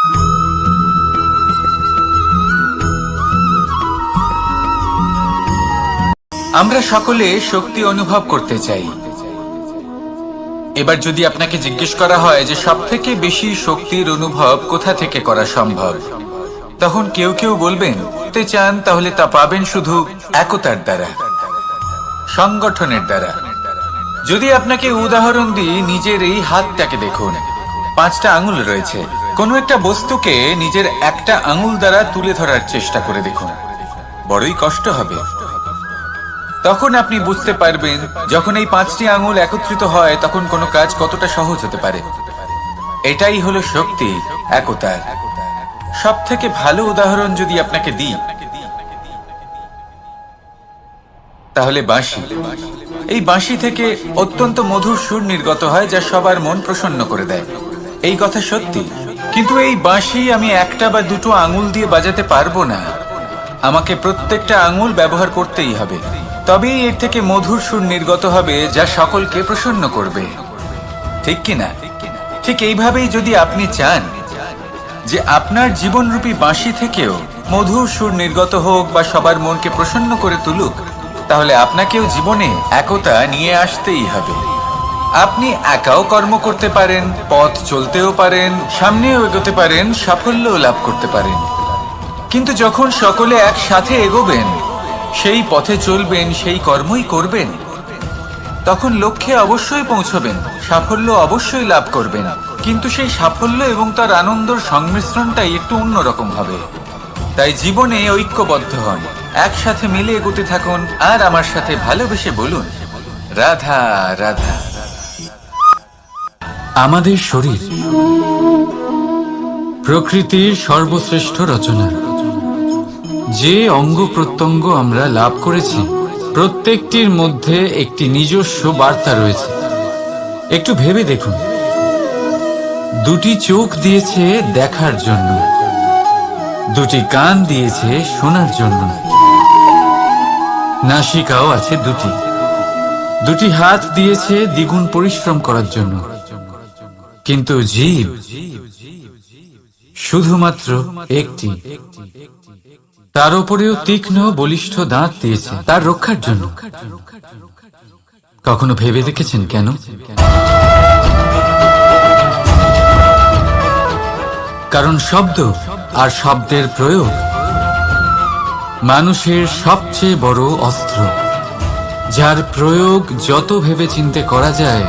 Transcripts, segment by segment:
আমরা সকলে শক্তি অনুভব করতে চাই। এবার যদি আপনাকে জিজ্ঞেস করা হয় যে সবথেকে বেশি শক্তির অনুভব কোথা থেকে করা সম্ভব, তখন কেউ কেউ বলবেন তে চান তাহলে তা পাবেন শুধু একতার দ্বারা, সংগঠনের দ্বারা। যদি আপনাকে উদাহরণ দিই, নিজের এই হাতটাকে দেখুন, 5টা আঙুল রয়েছে। কোনো একটা বস্তুকে নিজের একটা আঙুল দ্বারা তুলে ধরার চেষ্টা করে দেখুন, বড়ই কষ্ট হবে। তখন আপনি বুঝতে পারবেন যখন এই 5টি আঙুল একত্রিত হয় তখন কোনো কাজ কতটা সহজ হতে পারে। এটাই হলো শক্তি, একতার। সব থেকে ভালো উদাহরণ যদি আপনাকে দিই, তাহলে বাঁশি। এই বাঁশি থেকে অত্যন্ত মধুর সুর নির্গত হয় যা সবার মন প্রসন্ন করে দেয়। এই কথা সত্যি, কিন্তু এই বাঁশি আমি একটা বা দুটো আঙুল দিয়ে বাজাতে পারবো না। আমাকে প্রত্যেকটা আঙুল ব্যবহার করতেই হবে, তবেই এর থেকে মধুর সুর নির্গত হবে যা সকলকে প্রসন্ন করবে, ঠিক কিনা? ঠিক এইভাবেই যদি আপনি চান যে আপনার জীবনরূপী বাঁশি থেকেও মধুর সুর নির্গত হোক বা সবার মনকে প্রসন্ন করে তুলুক, তাহলে আপনাকেও জীবনে একতা নিয়ে আসতেই হবে। আপনি একাও কর্ম করতে পারেন, পথ চলতেও পারেন, সামনেও এগোতে পারেন, সাফল্যও লাভ করতে পারেন। কিন্তু যখন সকলে একসাথে এগোবেন, সেই পথে চলবেন, সেই কর্মই করবেন, তখন লক্ষ্যে অবশ্যই পৌঁছবেন, সাফল্য অবশ্যই লাভ করবেন। কিন্তু সেই সাফল্য এবং তার আনন্দের সংমিশ্রণটাই একটু অন্যরকম হবে। তাই জীবনে ঐক্যবদ্ধ হন, একসাথে মিলে এগোতে থাকুন, আর আমার সাথে ভালোবেসে বলুন, রাধা রাধা। আমাদের শরীর প্রকৃতির সর্বশ্রেষ্ঠ রচনা। যে অঙ্গ প্রত্যঙ্গ আমরা লাভ করেছি, প্রত্যেকটির মধ্যে একটি নিজস্ব বার্তা রয়েছে। একটু ভেবে দেখুন, 2টি চোখ দিয়েছে দেখার জন্য, 2টি কান দিয়েছে শোনার জন্য, নাসিকাও আছে 2টি, 2টি হাত দিয়েছে দ্বিগুণ পরিশ্রম করার জন্য। কিন্তু জীব শুধুমাত্র একটি। তার উপরেও তীক্ষ্ণ বলিষ্ঠ দাঁত দিয়েছে তার রক্ষার জন্য। কখনো ভেবে দেখেছেন কেন? কারণ শব্দ আর শব্দের প্রয়োগ মানুষের সবচেয়ে বড় অস্ত্র, যার প্রয়োগ যত ভেবেচিন্তে করা যায়,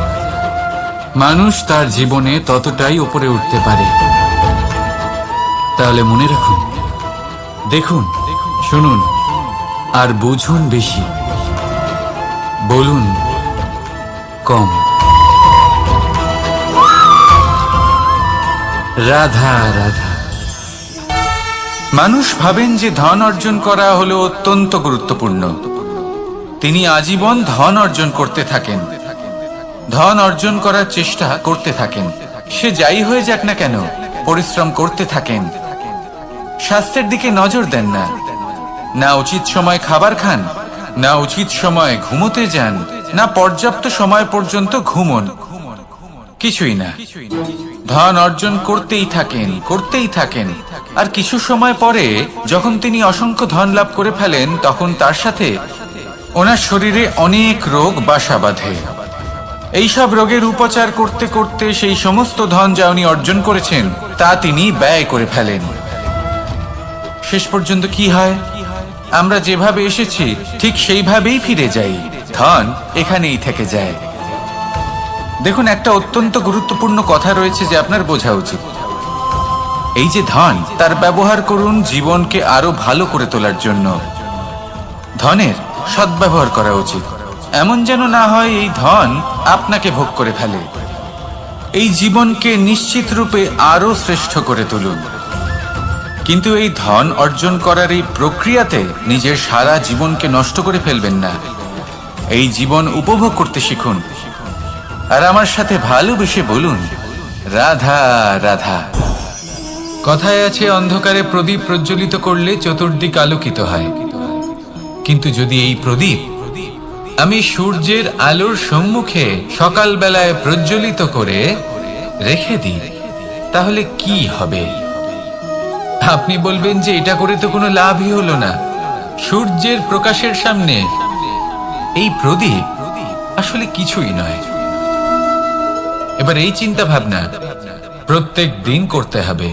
মানুষ তার জীবনে ততটাই উপরে উঠতে পারে। তাহলে মনে রাখুন, দেখুন, শুনুন আর বুঝুন বেশি, বলুন কম। রাধা রাধা। মানুষ ভাবেন যে ধন অর্জন করা হলো অত্যন্ত গুরুত্বপূর্ণ। তিনি আজীবন ধন অর্জন করতে থাকেন, ধন অর্জন করার চেষ্টা করতে থাকেন। সে যাই হয়ে যাক না কেন, পরিশ্রম করতে থাকেন। স্বাস্থ্যের দিকে নজর দেন না, না উচিত সময় খাবার খান, না উচিত সময় ঘুমোতে যান, না পর্যাপ্ত সময় পর্যন্ত ঘুমন, কিছুই না। ধন অর্জন করতেই থাকেন, করতেই থাকেন। আর কিছু সময় পরে যখন তিনি অসংখ্য ধন লাভ করে ফেলেন, তখন তার সাথে ওনার শরীরে অনেক রোগ বাসা বাঁধে। এইসব রোগের উপচার করতে করতে সেই সমস্ত ধন যা উনি অর্জন করেছেন তা তিনি ব্যয় করে ফেলেন। শেষ পর্যন্ত কি হয়? আমরা যেভাবে এসেছি ঠিক সেইভাবেই ফিরে যাই, ধন এখানেই থেকে যায়। দেখুন, একটা অত্যন্ত গুরুত্বপূর্ণ কথা রয়েছে যে আপনার বোঝা উচিত। এই যে ধন, তার ব্যবহার করুন জীবনকে আরো ভালো করে তোলার জন্য। ধনের সদ্ব্যবহার করা উচিত, এমন যেন না হয় এই ধন আপনাকে ভোগ করে ফেলে। এই জীবনকে নিশ্চিত রূপে আরো শ্রেষ্ঠ করে তুলুন। কিন্তু এই ধন অর্জন করার এই প্রক্রিয়াতে নিজের সারা জীবনকে নষ্ট করে ফেলবেন না। এই জীবন উপভোগ করতে শিখুন, আর আমার সাথে ভালোবেসে বলুন, রাধা রাধা। কথায় আছে, অন্ধকারে প্রদীপ প্রজ্বলিত করলে চতুর্দিক আলোকিত হয়। কিন্তু যদি এই প্রদীপ আমি সূর্যের আলোর সম্মুখে সকালবেলায় প্রজ্বলিত করে রেখে দিই, তাহলে কি হবে? আপনি বলবেন যে এটা করে তো কোনো লাভই হলো না, সূর্যের প্রকাশের সামনে এই প্রদীপ আসলে কিছুই নয়। এবার এই চিন্তা ভাবনা প্রত্যেক দিন করতে হবে,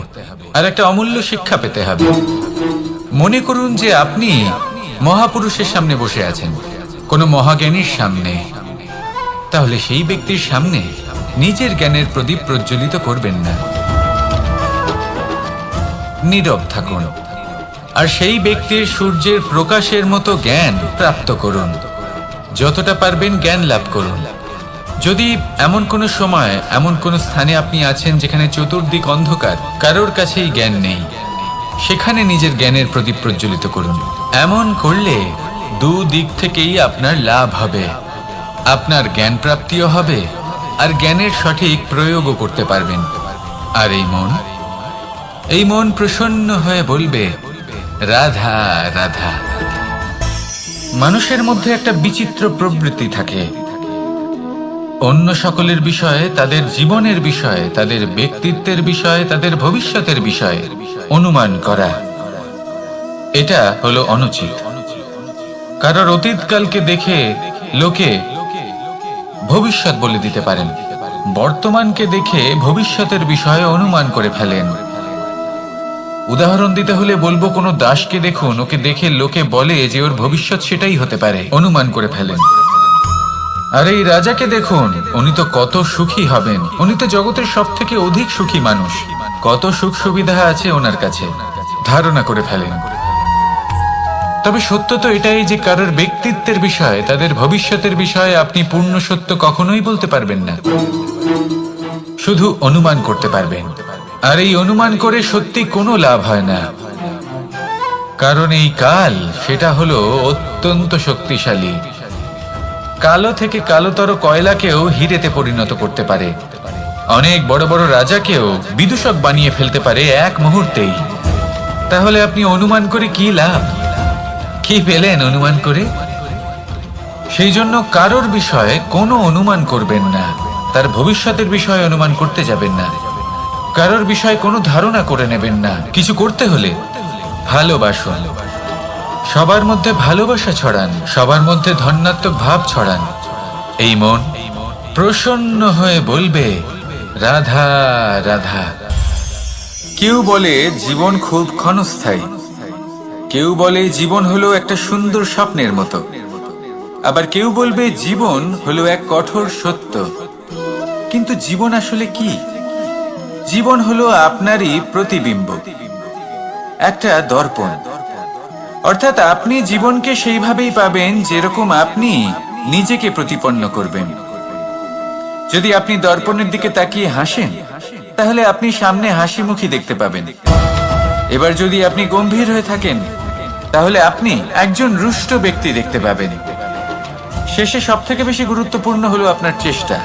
আর একটা অমূল্য শিক্ষা পেতে হবে। মনে করুন যে আপনি মহাপুরুষের সামনে বসে আছেন, কোনো মহাজ্ঞানীর সামনে, তাহলে সেই ব্যক্তির সামনে নিজের জ্ঞানের প্রদীপ প্রজ্বলিত করবেন না, নীরব থাকুন, আর সেই ব্যক্তির সূর্যের প্রকাশের মতো জ্ঞান প্রাপ্ত করুন। যতটা পারবেন জ্ঞান লাভ করুন। যদি এমন কোনো সময়, এমন কোনো স্থানে আপনি আছেন যেখানে চতুর্দিক অন্ধকার, কারোর কাছেই জ্ঞান নেই, সেখানে নিজের জ্ঞানের প্রদীপ প্রজ্বলিত করুন। এমন করলে দুদিক থেকেই আপনার লাভ হবে, আপনার জ্ঞান প্রাপ্তিও হবে, আর জ্ঞানের সঠিক প্রয়োগও করতে পারবেন। আর এই মন প্রসন্ন হয়ে বলবে, রাধা রাধা। মানুষের মধ্যে একটা বিচিত্র প্রবৃত্তি থাকে, অন্য সকলের বিষয়ে, তাদের জীবনের বিষয়ে, তাদের ব্যক্তিত্বের বিষয়ে, তাদের ভবিষ্যতের বিষয়ে অনুমান করা। এটা হলো অনুচিত। কারোর অতীতকালকে দেখে লোকে ভবিষ্যৎ বলে দিতে পারেন, বর্তমানকে দেখে ভবিষ্যতের বিষয়ে অনুমান করে ফেলেন। উদাহরণ দিতে হলে বলবো, কোনো দাসকে দেখুন, ওকে দেখে লোকে বলে যে ওর ভবিষ্যৎ সেটাই হতে পারে, অনুমান করে ফেলেন। আর এই রাজাকে দেখুন, উনি তো কত সুখী হবেন, উনি তো জগতের সব থেকে অধিক সুখী মানুষ, কত সুখ সুবিধা আছে ওনার কাছে, ধারণা করে ফেলেন। তবে সত্য তো এটাই যে কারোর ব্যক্তিত্বের বিষয়ে, তাদের ভবিষ্যতের বিষয়ে আপনি পূর্ণ সত্য কখনোই বলতে পারবেন না, শুধু অনুমান করতে পারবেন। আর এই অনুমান করে সত্যি কোনো লাভ হয় না, কারণ এই কাল সেটা হলো অত্যন্ত শক্তিশালী। কালো থেকে কালোতর কয়লাকেও হিরেতে পরিণত করতে পারে, অনেক বড় বড় রাজাকেও বিদূষক বানিয়ে ফেলতে পারে এক মুহূর্তেই। তাহলে আপনি অনুমান করে কি লাভ? কি পেলেন অনুমান করে? সেই জন্য কারোর বিষয়ে কোনো অনুমান করবেন না, তার ভবিষ্যতের বিষয়ে অনুমান করতে যাবেন না, কারোর বিষয়ে কোনো ধারণা করে নেবেন না। কিছু করতে হলে ভালোবাসুন, সবার মধ্যে ভালোবাসা ছড়ান, সবার মধ্যে ধন্যাত্মক ভাব ছড়ান। এই মন প্রসন্ন হয়ে বলবে, রাধা রাধা। কেউ বলে জীবন খুব ক্ষণস্থায়ী, কেউ বলে জীবন হলো একটা সুন্দর স্বপ্নের মতো, আবার কেউ বলবে জীবন হলো এক কঠোর সত্য। কিন্তু জীবন আসলে কি? জীবন হলো আপনারই প্রতিবিম্ব, একটা দর্পণ। অর্থাৎ আপনি জীবনকে সেইভাবেই পাবেন যেরকম আপনি নিজেকে প্রতিপন্ন করবেন। যদি আপনি দর্পণের দিকে তাকিয়ে হাসেন, তাহলে আপনি সামনে হাসি মুখী দেখতে পাবেন। এবার যদি আপনি গম্ভীর হয়ে থাকেন, তাহলে আপনি একজন রুষ্ট ব্যক্তি দেখতে পাবেন। শেষে সব থেকে বেশি গুরুত্বপূর্ণ হলো আপনার চেষ্টা।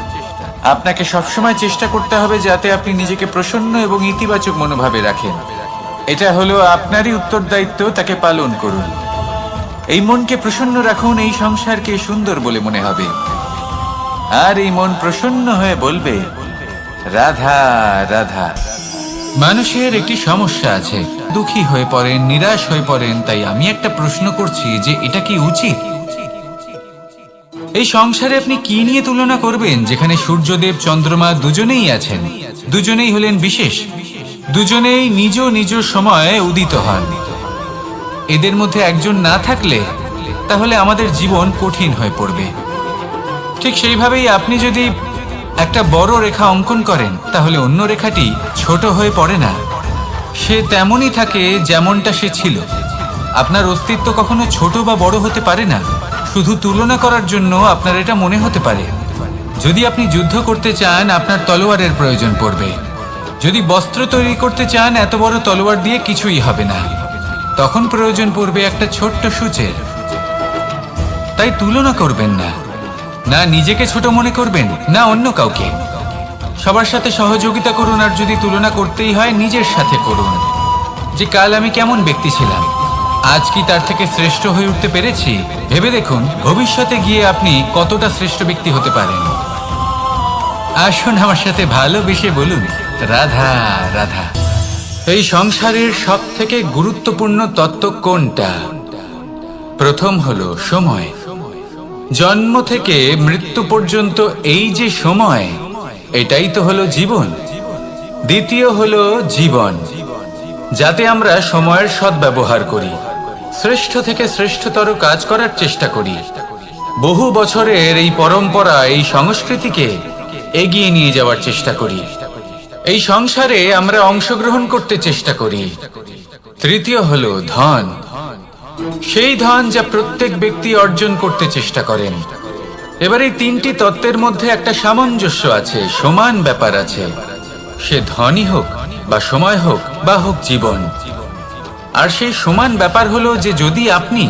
আপনাকে সবসময় চেষ্টা করতে হবে যাতে আপনি নিজেকে প্রসন্ন এবং ইতিবাচক মনোভাবে রাখেন। এটা হলো আপনারই উত্তরদায়িত্ব, তাকে পালন করুন। এই মনকে প্রসন্ন রাখুন, এই সংসারকে সুন্দর বলে মনে হবে। আর এই মন প্রসন্ন হয়ে বলবে, রাধা রাধা। মানুষের একটি সমস্যা আছে, দুঃখী হয়ে পড়েন, নিরাশ হয়ে পড়েন। তাই আমি একটা প্রশ্ন করছি যে এটা কি উচিত? এই সংসারে আপনি কি নিয়ে তুলনা করবেন, যেখানে সূর্যদেব চন্দ্রমা দুজনেই আছেন, দুজনেই হলেন বিশেষ, দুজনেই নিজ নিজ সময়ে উদিত হন। এদের মধ্যে একজন না থাকলে তাহলে আমাদের জীবন কঠিন হয়ে পড়বে। ঠিক সেইভাবেই আপনি যদি একটা বড় রেখা অঙ্কন করেন, তাহলে অন্য রেখাটি ছোট হয়ে পড়ে না, সে তেমনই থাকে যেমনটা সে ছিল। আপনার অস্তিত্ব কখনো ছোট বা বড় হতে পারে না, শুধু তুলনা করার জন্য আপনার এটা মনে হতে পারে। যদি আপনি যুদ্ধ করতে চান, আপনার তলোয়ারের প্রয়োজন পড়বে। যদি বস্ত্র তৈরি করতে চান, এত বড় তলোয়ার দিয়ে কিছুই হবে না, তখন প্রয়োজন পড়বে একটা ছোট্ট সূচের। তাই তুলনা করবেন না, না নিজেকে ছোট মনে করবেন, না অন্য কাউকে। সবার সাথে সহযোগিতা করুন, আর যদি তুলনা করতেই হয় নিজের সাথে করুন, যে কাল আমি কেমন ব্যক্তি ছিলাম, আজ কি তার থেকে শ্রেষ্ঠ হয়ে উঠতে পেরেছি। ভেবে দেখুন ভবিষ্যতে গিয়ে আপনি কতটা শ্রেষ্ঠ ব্যক্তি হতে পারেন। আসুন আমার সাথে ভালোবেসে বলুন, রাধা রাধা। এই সংসারের সবথেকে গুরুত্বপূর্ণ তত্ত্ব কোনটা? প্রথম হলো সময়। জন্ম থেকে মৃত্যু পর্যন্ত এই যে সময়, এটাই তো হলো জীবন। দ্বিতীয় হলো জীবন, যাতে আমরা সময়ের সদ্ব্যবহার করি, শ্রেষ্ঠ থেকে শ্রেষ্ঠতর কাজ করার চেষ্টা করি। বহু বছরের এই পরম্পরা, এই সংস্কৃতিকে এগিয়ে নিয়ে যাওয়ার চেষ্টা করি। এই সংসারে আমরা অংশগ্রহণ করতে চেষ্টা করি। তৃতীয় হলো ধন, সেই ধন যা প্রত্যেক ব্যক্তি অর্জন করতে চেষ্টা করেন। এবার এই তিনটি তত্ত্বের মধ্যে একটা সামঞ্জস্য আছে, সমান ব্যাপার আছে। সে ধনই হোক বা সময় হোক বা হোক জীবন। আর সেই সমান ব্যাপার হলো যে যদি আপনি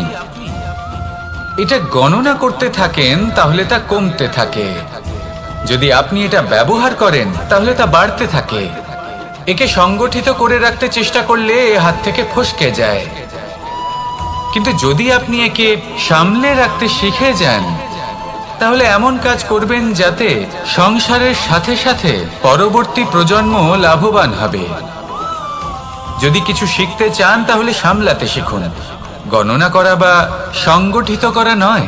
এটা গণনা করতে থাকেন তাহলে তা কমতে থাকে, যদি আপনি এটা ব্যবহার করেন তাহলে তা বাড়তে থাকে। একে সংগঠিত করে রাখতে চেষ্টা করলে এ হাত থেকে ফসকে যায়, কিন্তু যদি আপনি একে সামলে রাখতে শিখে যান তাহলে এমন কাজ করবেন যাতে সংসারের সাথে সাথে পরবর্তী প্রজন্ম লাভবান হবে। যদি কিছু শিখতে চান তাহলে সামলাতে শিখুন, গণনা করা বা সংগঠিত করা নয়।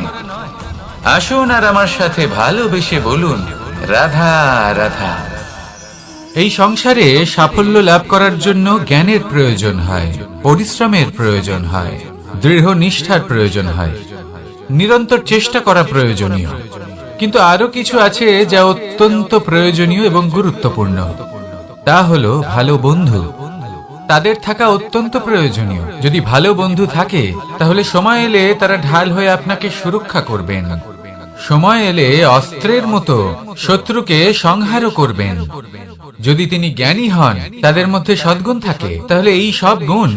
আসুন আর আমার সাথে ভালোবেসে বলুন, রাধা রাধা। এই সংসারে সাফল্য লাভ করার জন্য জ্ঞানের প্রয়োজন হয়, পরিশ্রমের প্রয়োজন হয়, দৃঢ় নিষ্ঠার প্রয়োজন হয়, নিরন্তর চেষ্টা করা প্রয়োজনীয়। কিন্তু আরো কিছু আছে যা অত্যন্ত প্রয়োজনীয় এবং গুরুত্বপূর্ণ। তা হলো ভালো বন্ধু। তাদের থাকা অত্যন্ত প্রয়োজনীয়। যদি ভালো বন্ধু থাকে তাহলে সময় এলে তারা ঢাল হয়ে আপনাকে সুরক্ষা করবেন। সময় এলে অস্ত্রের মতো শত্রুকে সংহারও করবেন। যদি তিনি জ্ঞানী হন, তাদের মধ্যে সদ্গুণ থাকে, তাহলে এই সব গুণ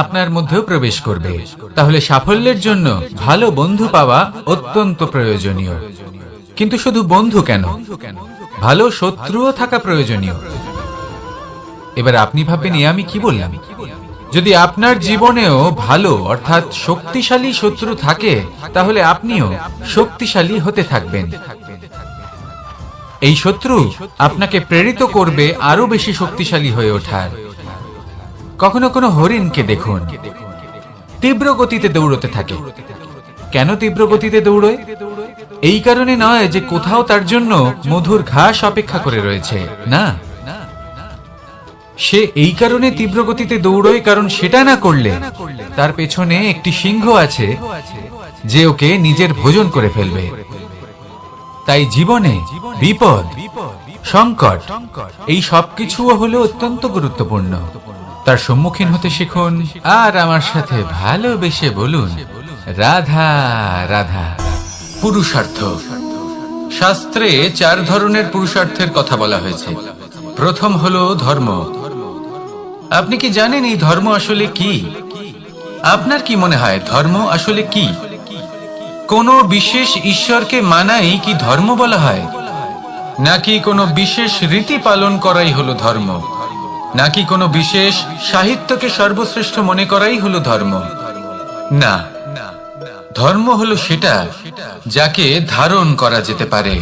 আপনার মধ্যেও প্রবেশ করবে। তাহলে সাফল্যের জন্য ভালো বন্ধু পাওয়া অত্যন্ত প্রয়োজনীয়। কিন্তু শুধু বন্ধু কেন, ভালো শত্রুও থাকা প্রয়োজনীয়। এবার আপনি ভাববেন, আমি কি বললাম? যদি আপনার জীবনেও ভালো অর্থাৎ শক্তিশালী শত্রু থাকে তাহলে আপনিও শক্তিশালী হতে থাকবেন। এই শত্রু আপনাকে প্রেরিত করবে আরো বেশি শক্তিশালী হয়ে ওঠার। কখনো কোনো হরিণকে দেখুন, তীব্র গতিতে দৌড়তে থাকে। কেন তীব্র গতিতে দৌড়য়? এই কারণে নয় যে কোথাও তার জন্য মধুর ঘাস অপেক্ষা করে রয়েছে, না। সে এই কারণে তীব্র গতিতে দৌড়য় কারণ সেটা না করলে তার পেছনে একটি সিংহ আছে যে ওকে নিজের ভোজন করে ফেলবে। তাই জীবনে বিপদ, সংকট, এই সবকিছুও হলো অত্যন্ত গুরুত্বপূর্ণ। তার সম্মুখীন হতে শিখুন আর আমার সাথে ভালোবেসে বলুন, রাধা রাধা। পুরুষার্থ। শাস্ত্রে 4 ধরনের পুরুষার্থের কথা বলা হয়েছে। প্রথম হলো ধর্ম। আপনি কি জানেন এই ধর্ম আসলে কি? আপনার কি মনে হয় ধর্ম আসলে কি? কোনো বিশেষ ঈশ্বরকে মানাই কি ধর্ম বলা হয়? নাকি কোনো বিশেষ রীতি পালন করাই হলো ধর্ম? নাকি কোনো বিশেষ সাহিত্যকে সর্বশ্রেষ্ঠ মনে করাই হলো ধর্ম? না, ধর্ম হলো সেটা যাকে ধারণ করা যেতে পারে।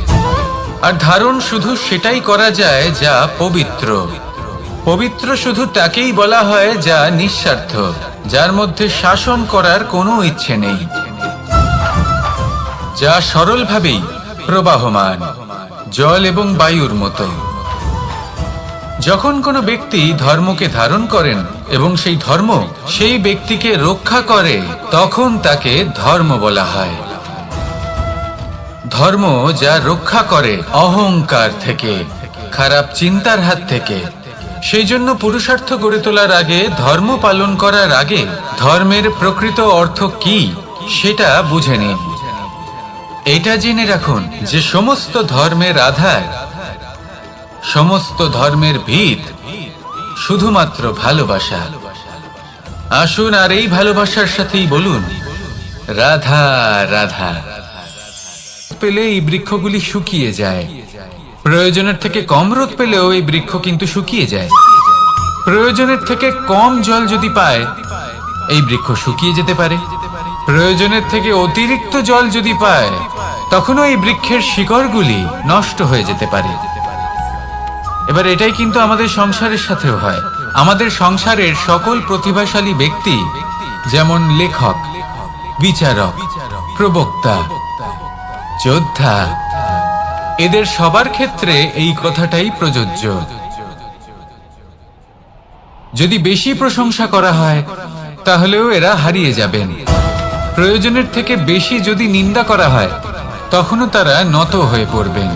আর ধারণ শুধু সেটাই করা যায় যা পবিত্র। পবিত্র শুধু তাকেই বলা হয় যা নিঃস্বার্থ, যার মধ্যে শাসন করার কোনো ইচ্ছে নেই, যা সরলভাবেই প্রবাহমান, জল এবং বায়ুর মতো। যখন কোনো ব্যক্তি ধর্মকে ধারণ করেন এবং সেই ধর্ম সেই ব্যক্তিকে রক্ষা করে, তখন তাকে ধর্ম বলা হয়। ধর্ম যা রক্ষা করে অহংকার থেকে, খারাপ চিন্তার হাত থেকে। সেই জন্য পুরুষার্থ গড়ে তোলার আগে, ধর্ম পালন করার আগে ধর্মের প্রকৃত অর্থ কি সেটা বুঝে নিন। এটা জেনে রাখুন যে সমস্ত ধর্মের আধার, সমস্ত ধর্মের ভিত শুধুমাত্র ভালোবাসা। আসুন আর এই ভালোবাসার সাথেই বলুন, রাধা রাধা। পেলে এই বৃক্ষগুলি শুকিয়ে যায়। প্রয়োজনের থেকে কম রোদ পেলেও এই বৃক্ষ কিন্তু শুকিয়ে যায়। প্রয়োজনের থেকে কম জল যদি পায়, এই বৃক্ষ শুকিয়ে যেতে পারে। প্রয়োজনের থেকে অতিরিক্ত জল যদি পায়, তখনও এই বৃক্ষের শিকড়গুলি নষ্ট হয়ে যেতে পারে। এবার এটাই কিন্তু আমাদের সংসারের সাথেও হয়। আমাদের সংসারের সকল প্রতিভাশালী ব্যক্তি, যেমন লেখক, বিচারক, প্রবক্তা, যোদ্ধা, এদের সবার ক্ষেত্রে এই কথাটাই প্রযোজ্য। যদি বেশি প্রশংসা করা হয় তাহলেও এরা হারিয়ে যাবেন। প্রয়োজনের থেকে বেশি যদি নিন্দা করা হয় তখনও তারা নত হয়ে পড়বেন।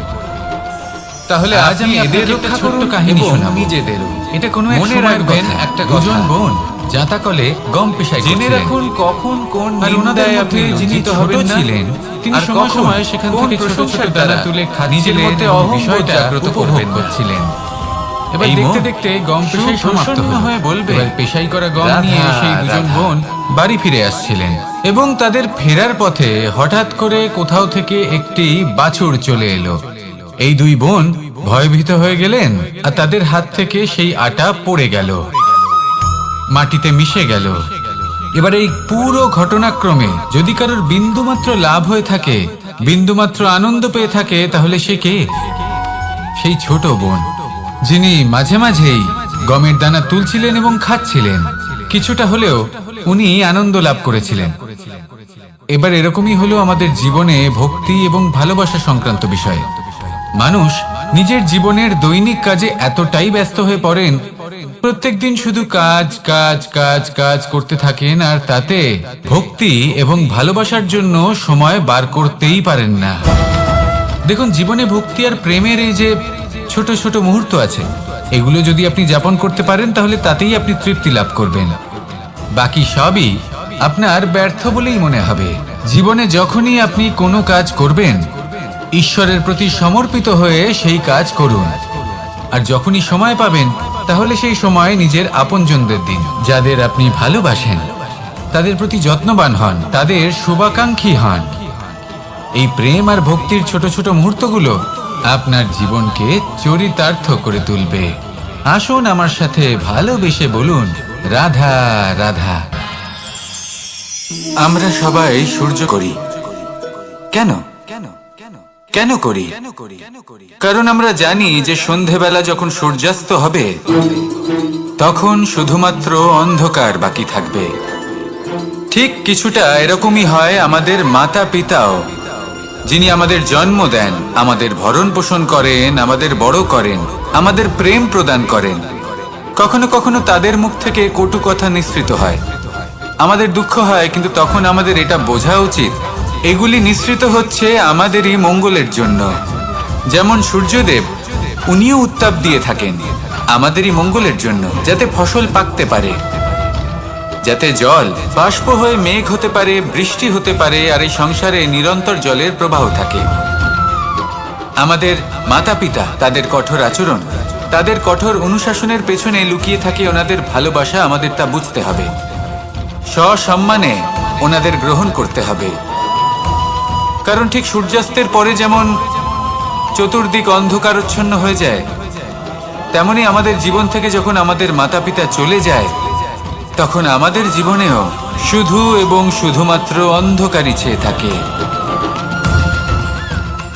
তাহলে আজ আমি এদের রক্ষা ছোট্ট কাহিনী শোনাবো, নিজেদেরও। এটা কোনো মনে রাখবেন, একটা দুজন বোন জাতাকলে গম পেশায় জেনে রাখুন কখন কোন নিন্দায় আপনি যিনি ছোট ছিলেন তিনি সময় সময় সেখান থেকে ছোট ছোট দানা তুলে নিজের মধ্যে বিষয়টা উপভোগ করছিলেন। এবার দেখতে দেখতে গম পেশাই সমাপ্ত হয়ে বলবে, পেশাই করা গম নিয়ে সেই দুজন বোন বাড়ি ফিরে আসছিলেন এবং তাদের ফেরার পথে হঠাৎ করে কোথাও থেকে একটি বাছুর চলে এলো। এই দুই বোন ভয়ভীত হয়ে গেলেন আর তাদের হাত থেকে সেই আটা পড়ে গেল, মাটিতে মিশে গেল। এবার এই পুরো ঘটনাক্রমে যদি কারোর বিন্দুমাত্র লাভ হয়ে থাকে, বিন্দুমাত্র আনন্দ পেয়ে থাকে, তাহলে সে কে? সেই ছোট বোন, যিনি মাঝে মাঝেই গমের দানা তুলছিলেন এবং খাচ্ছিলেন। কিছুটা হলেও উনি আনন্দ লাভ করেছিলেন। এবার এরকমই হলো আমাদের জীবনে ভক্তি এবং ভালোবাসা সংক্রান্ত বিষয়ে। মানুষ নিজের জীবনের দৈনিক কাজে এতটাই ব্যস্ত হয়ে পড়েন, প্রত্যেকদিন শুধু কাজ কাজ কাজ কাজ করতে থাকেন, আর তাতে ভক্তি এবং ভালোবাসার জন্য সময় বার করতেই পারেন না। দেখুন, জীবনে ভক্তি আর প্রেমের এই যে ছোট ছোট মুহূর্ত আছে, এগুলো যদি আপনি যাপন করতে পারেন তাহলে তাতেই আপনি তৃপ্তি লাভ করবেন। বাকি সবই আপনার ব্যর্থ বলেই মনে হবে। জীবনে যখনই আপনি কোনো কাজ করবেন, ঈশ্বরের প্রতি সমর্পিত হয়ে সেই কাজ করুন। আর যখনই সময় পাবেন তাহলে সেই সময় নিজের আপনজনদের দিন। যাদের আপনি ভালোবাসেন তাদের প্রতি যত্নবান হন, তাদের শুভাকাঙ্ক্ষী হন। এই প্রেম আর ভক্তির ছোট ছোট মুহূর্তগুলো আপনার জীবনকে চরিতার্থ করে তুলবে। আসুন আমার সাথে ভালোবেসে বলুন, রাধা রাধা। আমরা সবাই সূর্য করি। কেন কেন করি? কারণ আমরা জানি যে সন্ধেবেলা যখন সূর্যাস্ত হবে তখন শুধুমাত্র অন্ধকার বাকি থাকবে। ঠিক কিছুটা এরকমই হয় আমাদের মাতা পিতাও, যিনি আমাদের জন্ম দেন, আমাদের ভরণ পোষণ করেন, আমাদের বড় করেন, আমাদের প্রেম প্রদান করেন। কখনো কখনো তাদের মুখ থেকে কটু কথা নিঃসৃত হয়, আমাদের দুঃখ হয়, কিন্তু তখন আমাদের এটা বোঝা উচিত এগুলি নিঃসৃত হচ্ছে আমাদেরই মঙ্গলের জন্য। যেমন সূর্যদেব, উনিও উত্তাপ দিয়ে থাকেন আমাদেরই মঙ্গলের জন্য, যাতে ফসল পাকতে পারে, যাতে জল বাষ্প হয়ে মেঘ হতে পারে, বৃষ্টি হতে পারে, আর এই সংসারে নিরন্তর জলের প্রবাহ থাকে। আমাদের মাতা পিতা, তাদের কঠোর আচরণ, তাদের কঠোর অনুশাসনের পেছনে লুকিয়ে থাকে ওনাদের ভালোবাসা। আমাদের তা বুঝতে হবে, সসম্মানে ওনাদের গ্রহণ করতে হবে। কারণ ঠিক সূর্যাস্তের পরে যেমন চতুর্দিক অন্ধকারচ্ছন্ন হয়ে যায়, তেমনি আমাদের জীবন থেকে যখন আমাদের মাতা পিতা চলে যায় তখন আমাদের জীবনেও শুধু এবং শুধুমাত্র অন্ধকারই ছেয়ে থাকে।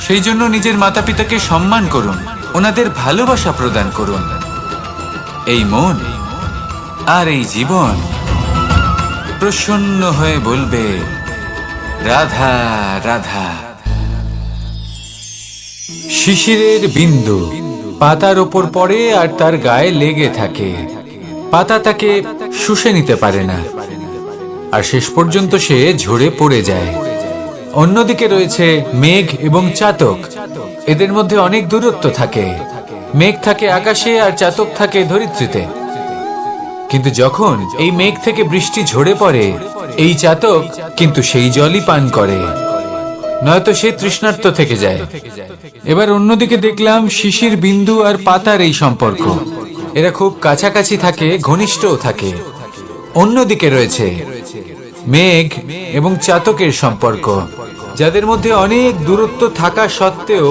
সেই জন্য নিজের মাতা পিতাকে সম্মান করুন, ওনাদের ভালোবাসা প্রদান করুন। এই মন আর এই জীবন প্রসন্ন হয়ে বলবে, রাধা রাধা। শিশিরের বিন্দু পাতার ওপর পড়ে আর তার গায়ে লেগে থাকে। পাতা তাকে শুষে নিতে পারে না, আর শেষ পর্যন্ত সে ঝরে পড়ে যায়। অন্যদিকে রয়েছে মেঘ এবং চাতক। এদের মধ্যে অনেক দূরত্ব থাকে। মেঘ থাকে আকাশে আর চাতক থাকে ধরিত্রীতে। কিন্তু যখন এই মেঘ থেকে বৃষ্টি ঝরে পড়ে, এই চাতক কিন্তু সেই জলই পান করে, নয়তো সে তৃষ্ণার্ত থেকে যায়। এবার অন্যদিকে দেখলাম শিশির বিন্দু আর পাতার এই সম্পর্ক। এরা খুব কাছাকাছি থাকে, ঘনিষ্ঠও থাকে। অন্যদিকে রয়েছে মেঘ এবং চাতকের সম্পর্ক, যাদের মধ্যে অনেক দূরত্ব থাকা সত্ত্বেও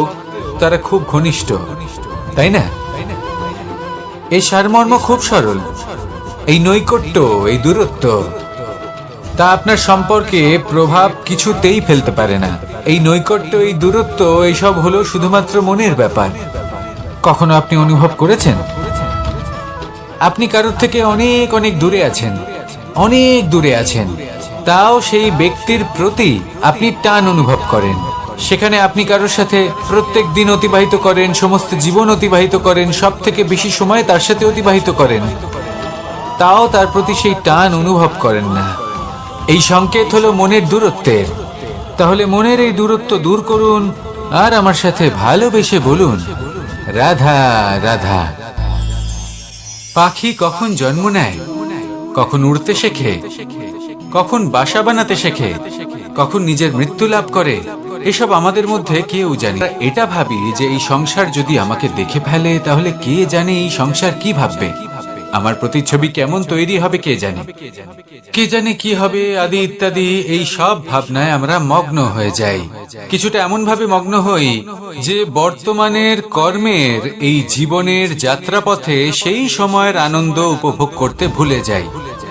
তারা খুব ঘনিষ্ঠ, তাই না? এই সারমর্ম খুব সরল। এই নৈকট্য, এই দূরত্ব, তা আপনার সম্পর্কে প্রভাব কিছুতেই ফেলতে পারে না। এই নৈকট্য, এই দূরত্ব, এইসব হলো শুধুমাত্র মনের ব্যাপার। কখনো আপনি অনুভব করেছেন? আপনি কারোর থেকে অনেক অনেক দূরে আছেন, অনেক দূরে আছেন, তাও সেই ব্যক্তির প্রতি আপনি টান অনুভব করেন। সেখানে আপনি কারোর সাথে প্রত্যেক দিন অতিবাহিত করেন, সমস্ত জীবন অতিবাহিত করেন, সব থেকে বেশি সময় তার সাথে অতিবাহিত করেন, তাও তার প্রতি সেই টান অনুভব করেন না। এই সংকেত হলো মনের দূরত্বের। তাহলে মনের এই দূরত্ব দূর করুন আর আমার সাথে ভালোবেসে বলুন, রাধা রাধা। পাখি কখন জন্ম নেয়, কখন উড়তে শেখে, কখন বাসা বানাতে শেখে, কখন নিজের মৃত্যু লাভ করে, এসব আমাদের মধ্যে কেউ জানে না। এটা ভাবি যে এই সংসার যদি আমাকে দেখে ফেলে তাহলে কে জানে এই সংসার কি ভাববে, আমার প্রতিচ্ছবি কেমন তৈরি হবে কে জানে, কে জানে কি হবে আদি ইত্যাদি। এই সব ভাবনায় আমরা মগ্ন হয়ে যাই। কিছুটা এমন ভাবে মগ্ন হই যে বর্তমানের কর্মের এই জীবনের যাত্রাপথে সেই সময়ের আনন্দ উপভোগ করতে ভুলে যাই।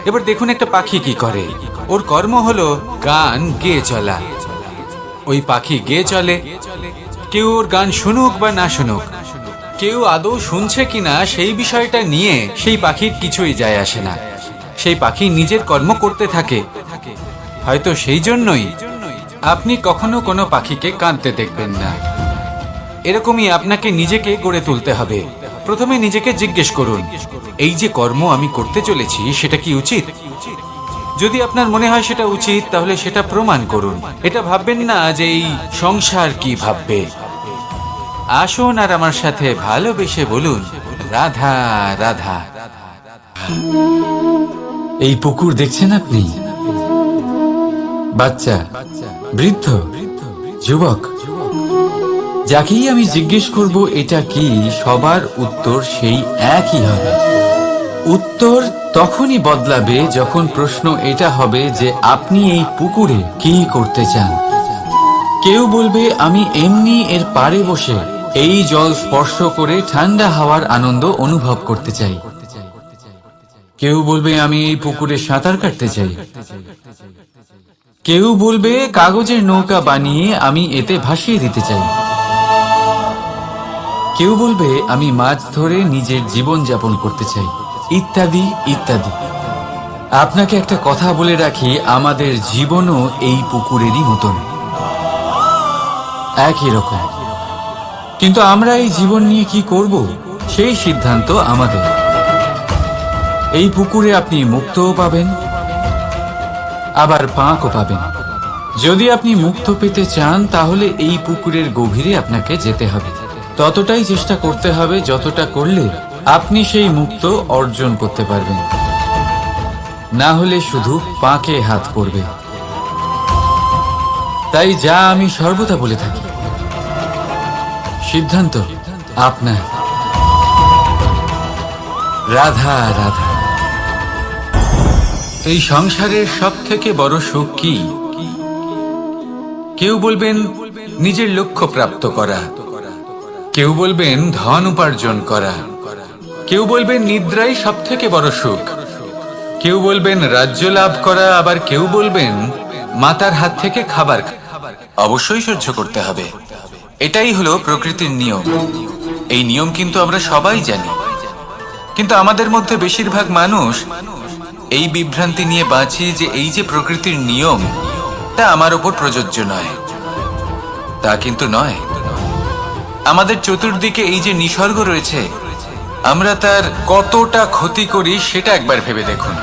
এবার দেখুন একটা পাখি কি করে, ওর কর্ম হলো গান গেয়ে চলা। ওই পাখি গেয়ে চলে, কেউ ওর গান শুনুক বা না শুনুক, কেউ আদৌ শুনছে কিনা সেই বিষয়টা নিয়ে সেই পাখির কিছুই যায় আসে না। সেই পাখি নিজের কর্ম করতে থাকে। হয়তো সেই জন্যই আপনি কখনো কোনো পাখিকে কাঁদতে দেখবেন না। এরকমই আপনাকে নিজেকে গড়ে তুলতে হবে। প্রথমে নিজেকে জিজ্ঞেস করুন, এই যে কর্ম আমি করতে চলেছি সেটা কি উচিত? যদি আপনার মনে হয় সেটা উচিত তাহলে সেটা প্রমাণ করুন। এটা ভাববেন না যে এই সংসার কি ভাববে। আসুন আর আমার সাথে ভালোবেসে বলুন, রাধা রাধা। এই পুকুর দেখছেন আপনি? বাচ্চা, বৃদ্ধ, যুবক, যাকেই আমি জিজ্ঞেস করব এটা কি, সবার উত্তর সেই একই হবে। উত্তর তখনই বদলাবে যখন প্রশ্ন এটা হবে যে আপনি এই পুকুরে কি করতে চান। কেউ বলবে আমি এমনি এর পাড়ে বসে এই জল স্পর্শ করে ঠান্ডা হাওয়ার আনন্দ অনুভব করতে চাই। কেউ বলবে আমি এই পুকুরে সাঁতার কাটতে চাই। কেউ বলবে কাগজের নৌকা বানিয়ে আমি এতে ভাসিয়ে দিতে চাই। কেউ বলবে আমি মাছ ধরে নিজের জীবন যাপন করতে চাই, ইত্যাদি ইত্যাদি। আপনাকে একটা কথা বলে রাখি, আমাদের জীবনও এই পুকুরেরই মতন, একই রকম। কিন্তু আমরা এই জীবন নিয়ে কি করব সেই সিদ্ধান্ত আমাদের। এই পুকুরে আপনি মুক্তও পাবেন, আবার পাঁকও পাবেন। যদি আপনি মুক্ত পেতে চান তাহলে এই পুকুরের গভীরে আপনাকে যেতে হবে। ততটাই চেষ্টা করতে হবে যতটা করলে আপনি সেই মুক্ত অর্জন করতে পারবেন। না হলে শুধু পাঁকে হাত পড়বে। তাই যা আমি সর্বদা বলে থাকি, সিদ্ধান্ত আপনার। রাধা রাধা। এই সংসারের সব থেকে বড় সুখ কি? কেউ বলবেন নিজের লক্ষ্য প্রাপ্ত করা, কেউ বলবেন ধন উপার্জন করা, কেউ বলবেন নিদ্রাই সব থেকে বড় সুখ, কেউ বলবেন রাজ্য লাভ করা, আবার কেউ বলবেন মাতার হাত থেকে খাবার। অবশ্যই সহ্য করতে হবে, এটাই হলো প্রকৃতির নিয়ম। এই নিয়ম কিন্তু আমরা সবাই জানি, কিন্তু আমাদের মধ্যে বেশিরভাগ মানুষ এই বিভ্রান্তি নিয়ে বাঁচি যে এই যে প্রকৃতির নিয়ম তা আমার উপর প্রযোজ্য নয়। তা কিন্তু নয়। আমাদের চতুর্দিকে এই যে নিসর্গ রয়েছে, আমরা তার কতটা ক্ষতি করি সেটা একবার ভেবে দেখুন।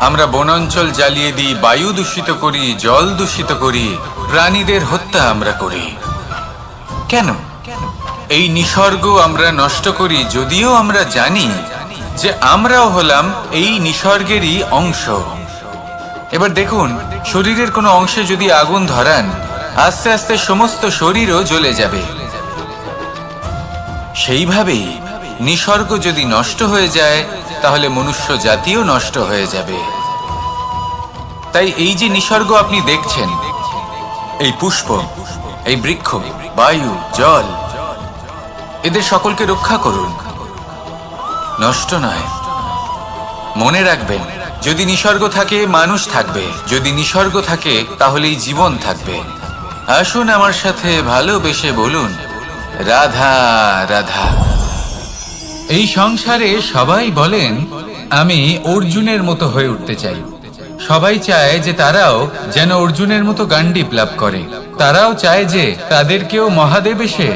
আমরা বনাঞ্চল জ্বালিয়ে দিই, বায়ু দূষিত করি, জল দূষিত করি, প্রাণীদের হত্যা আমরা করি। কেন? এই নিসর্গ আমরা নষ্ট করি, যদিও আমরা জানি যে আমরাও হলাম এই নিসর্গেরই অংশ। এবার দেখুন, শরীরের কোনো অংশে যদি আগুন ধরান, আস্তে আস্তে সমস্ত শরীরও জ্বলে যাবে। সেইভাবেই নিসর্গ যদি নষ্ট হয়ে যায় তাহলে মনুষ্য জাতিও নষ্ট হয়ে যাবে। তাই এই যে নিসর্গ আপনি দেখছেন, এই পুষ্প, এই বৃক্ষ, বায়ু, জল, এদের সকলকে রক্ষা করুন, নষ্ট নয়। মনে রাখবেন, যদি নিসর্গ থাকে মানুষ থাকবে, যদি নিসর্গ থাকে তাহলেই জীবন থাকবে। আসুন আমার সাথে ভালোবেসে বলুন, রাধা রাধা। এই সংসারে সবাই বলেন আমি অর্জুনের মতো হয়ে উঠতে চাই। সবাই চায় যে তারাও যেন অর্জুনের মতো গান্ডীব লাভ করে। তারাও চায় যে তাদেরকেও মহাদেব এসে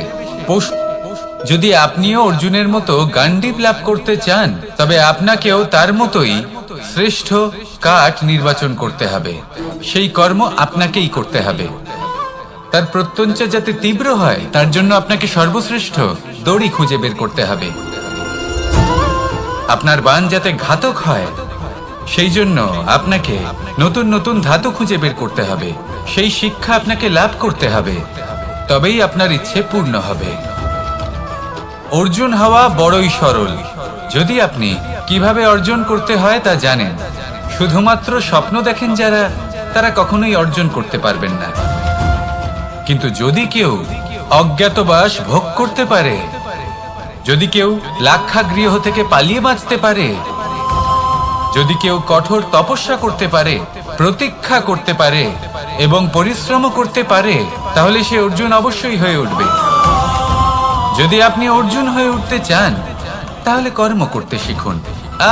যদি আপনিও অর্জুনের মতো গান্ডীব লাভ করতে চান, তবে আপনাকেও তার মতোই শ্রেষ্ঠ কাঠ নির্বাচন করতে হবে। সেই কর্ম আপনাকেই করতে হবে। তার প্রত্যঞ্চা যাতে তীব্র হয়, তার জন্য আপনাকে সর্বশ্রেষ্ঠ দড়ি খুঁজে বের করতে হবে। আপনার বাণ যাতে ঘাতক হয়, সেই জন্য আপনাকে নতুন নতুন ধাতু খুঁজে বের করতে হবে। সেই শিক্ষা আপনাকে লাভ করতে হবে, তবেই আপনার ইচ্ছে পূর্ণ হবে। অর্জুন হওয়া বড়ই সরল, যদি আপনি কিভাবে অর্জন করতে হয় তা জানেন। শুধুমাত্র স্বপ্ন দেখেন যারা, তারা কখনোই অর্জন করতে পারবেন না। কিন্তু যদি কেউ অজ্ঞাতবাস ভোগ করতে পারে, যদি কেউ লাক্ষাগৃহ থেকে পালিয়ে বাঁচতে পারে, যদি কেউ কঠোর তপস্যা করতে পারে, প্রতীক্ষা করতে পারে এবং পরিশ্রম করতে পারে, তাহলে সে অর্জুন অবশ্যই হয়ে উঠবে। যদি আপনি অর্জুন হয়ে উঠতে চান, তাহলে কর্ম করতে শিখুন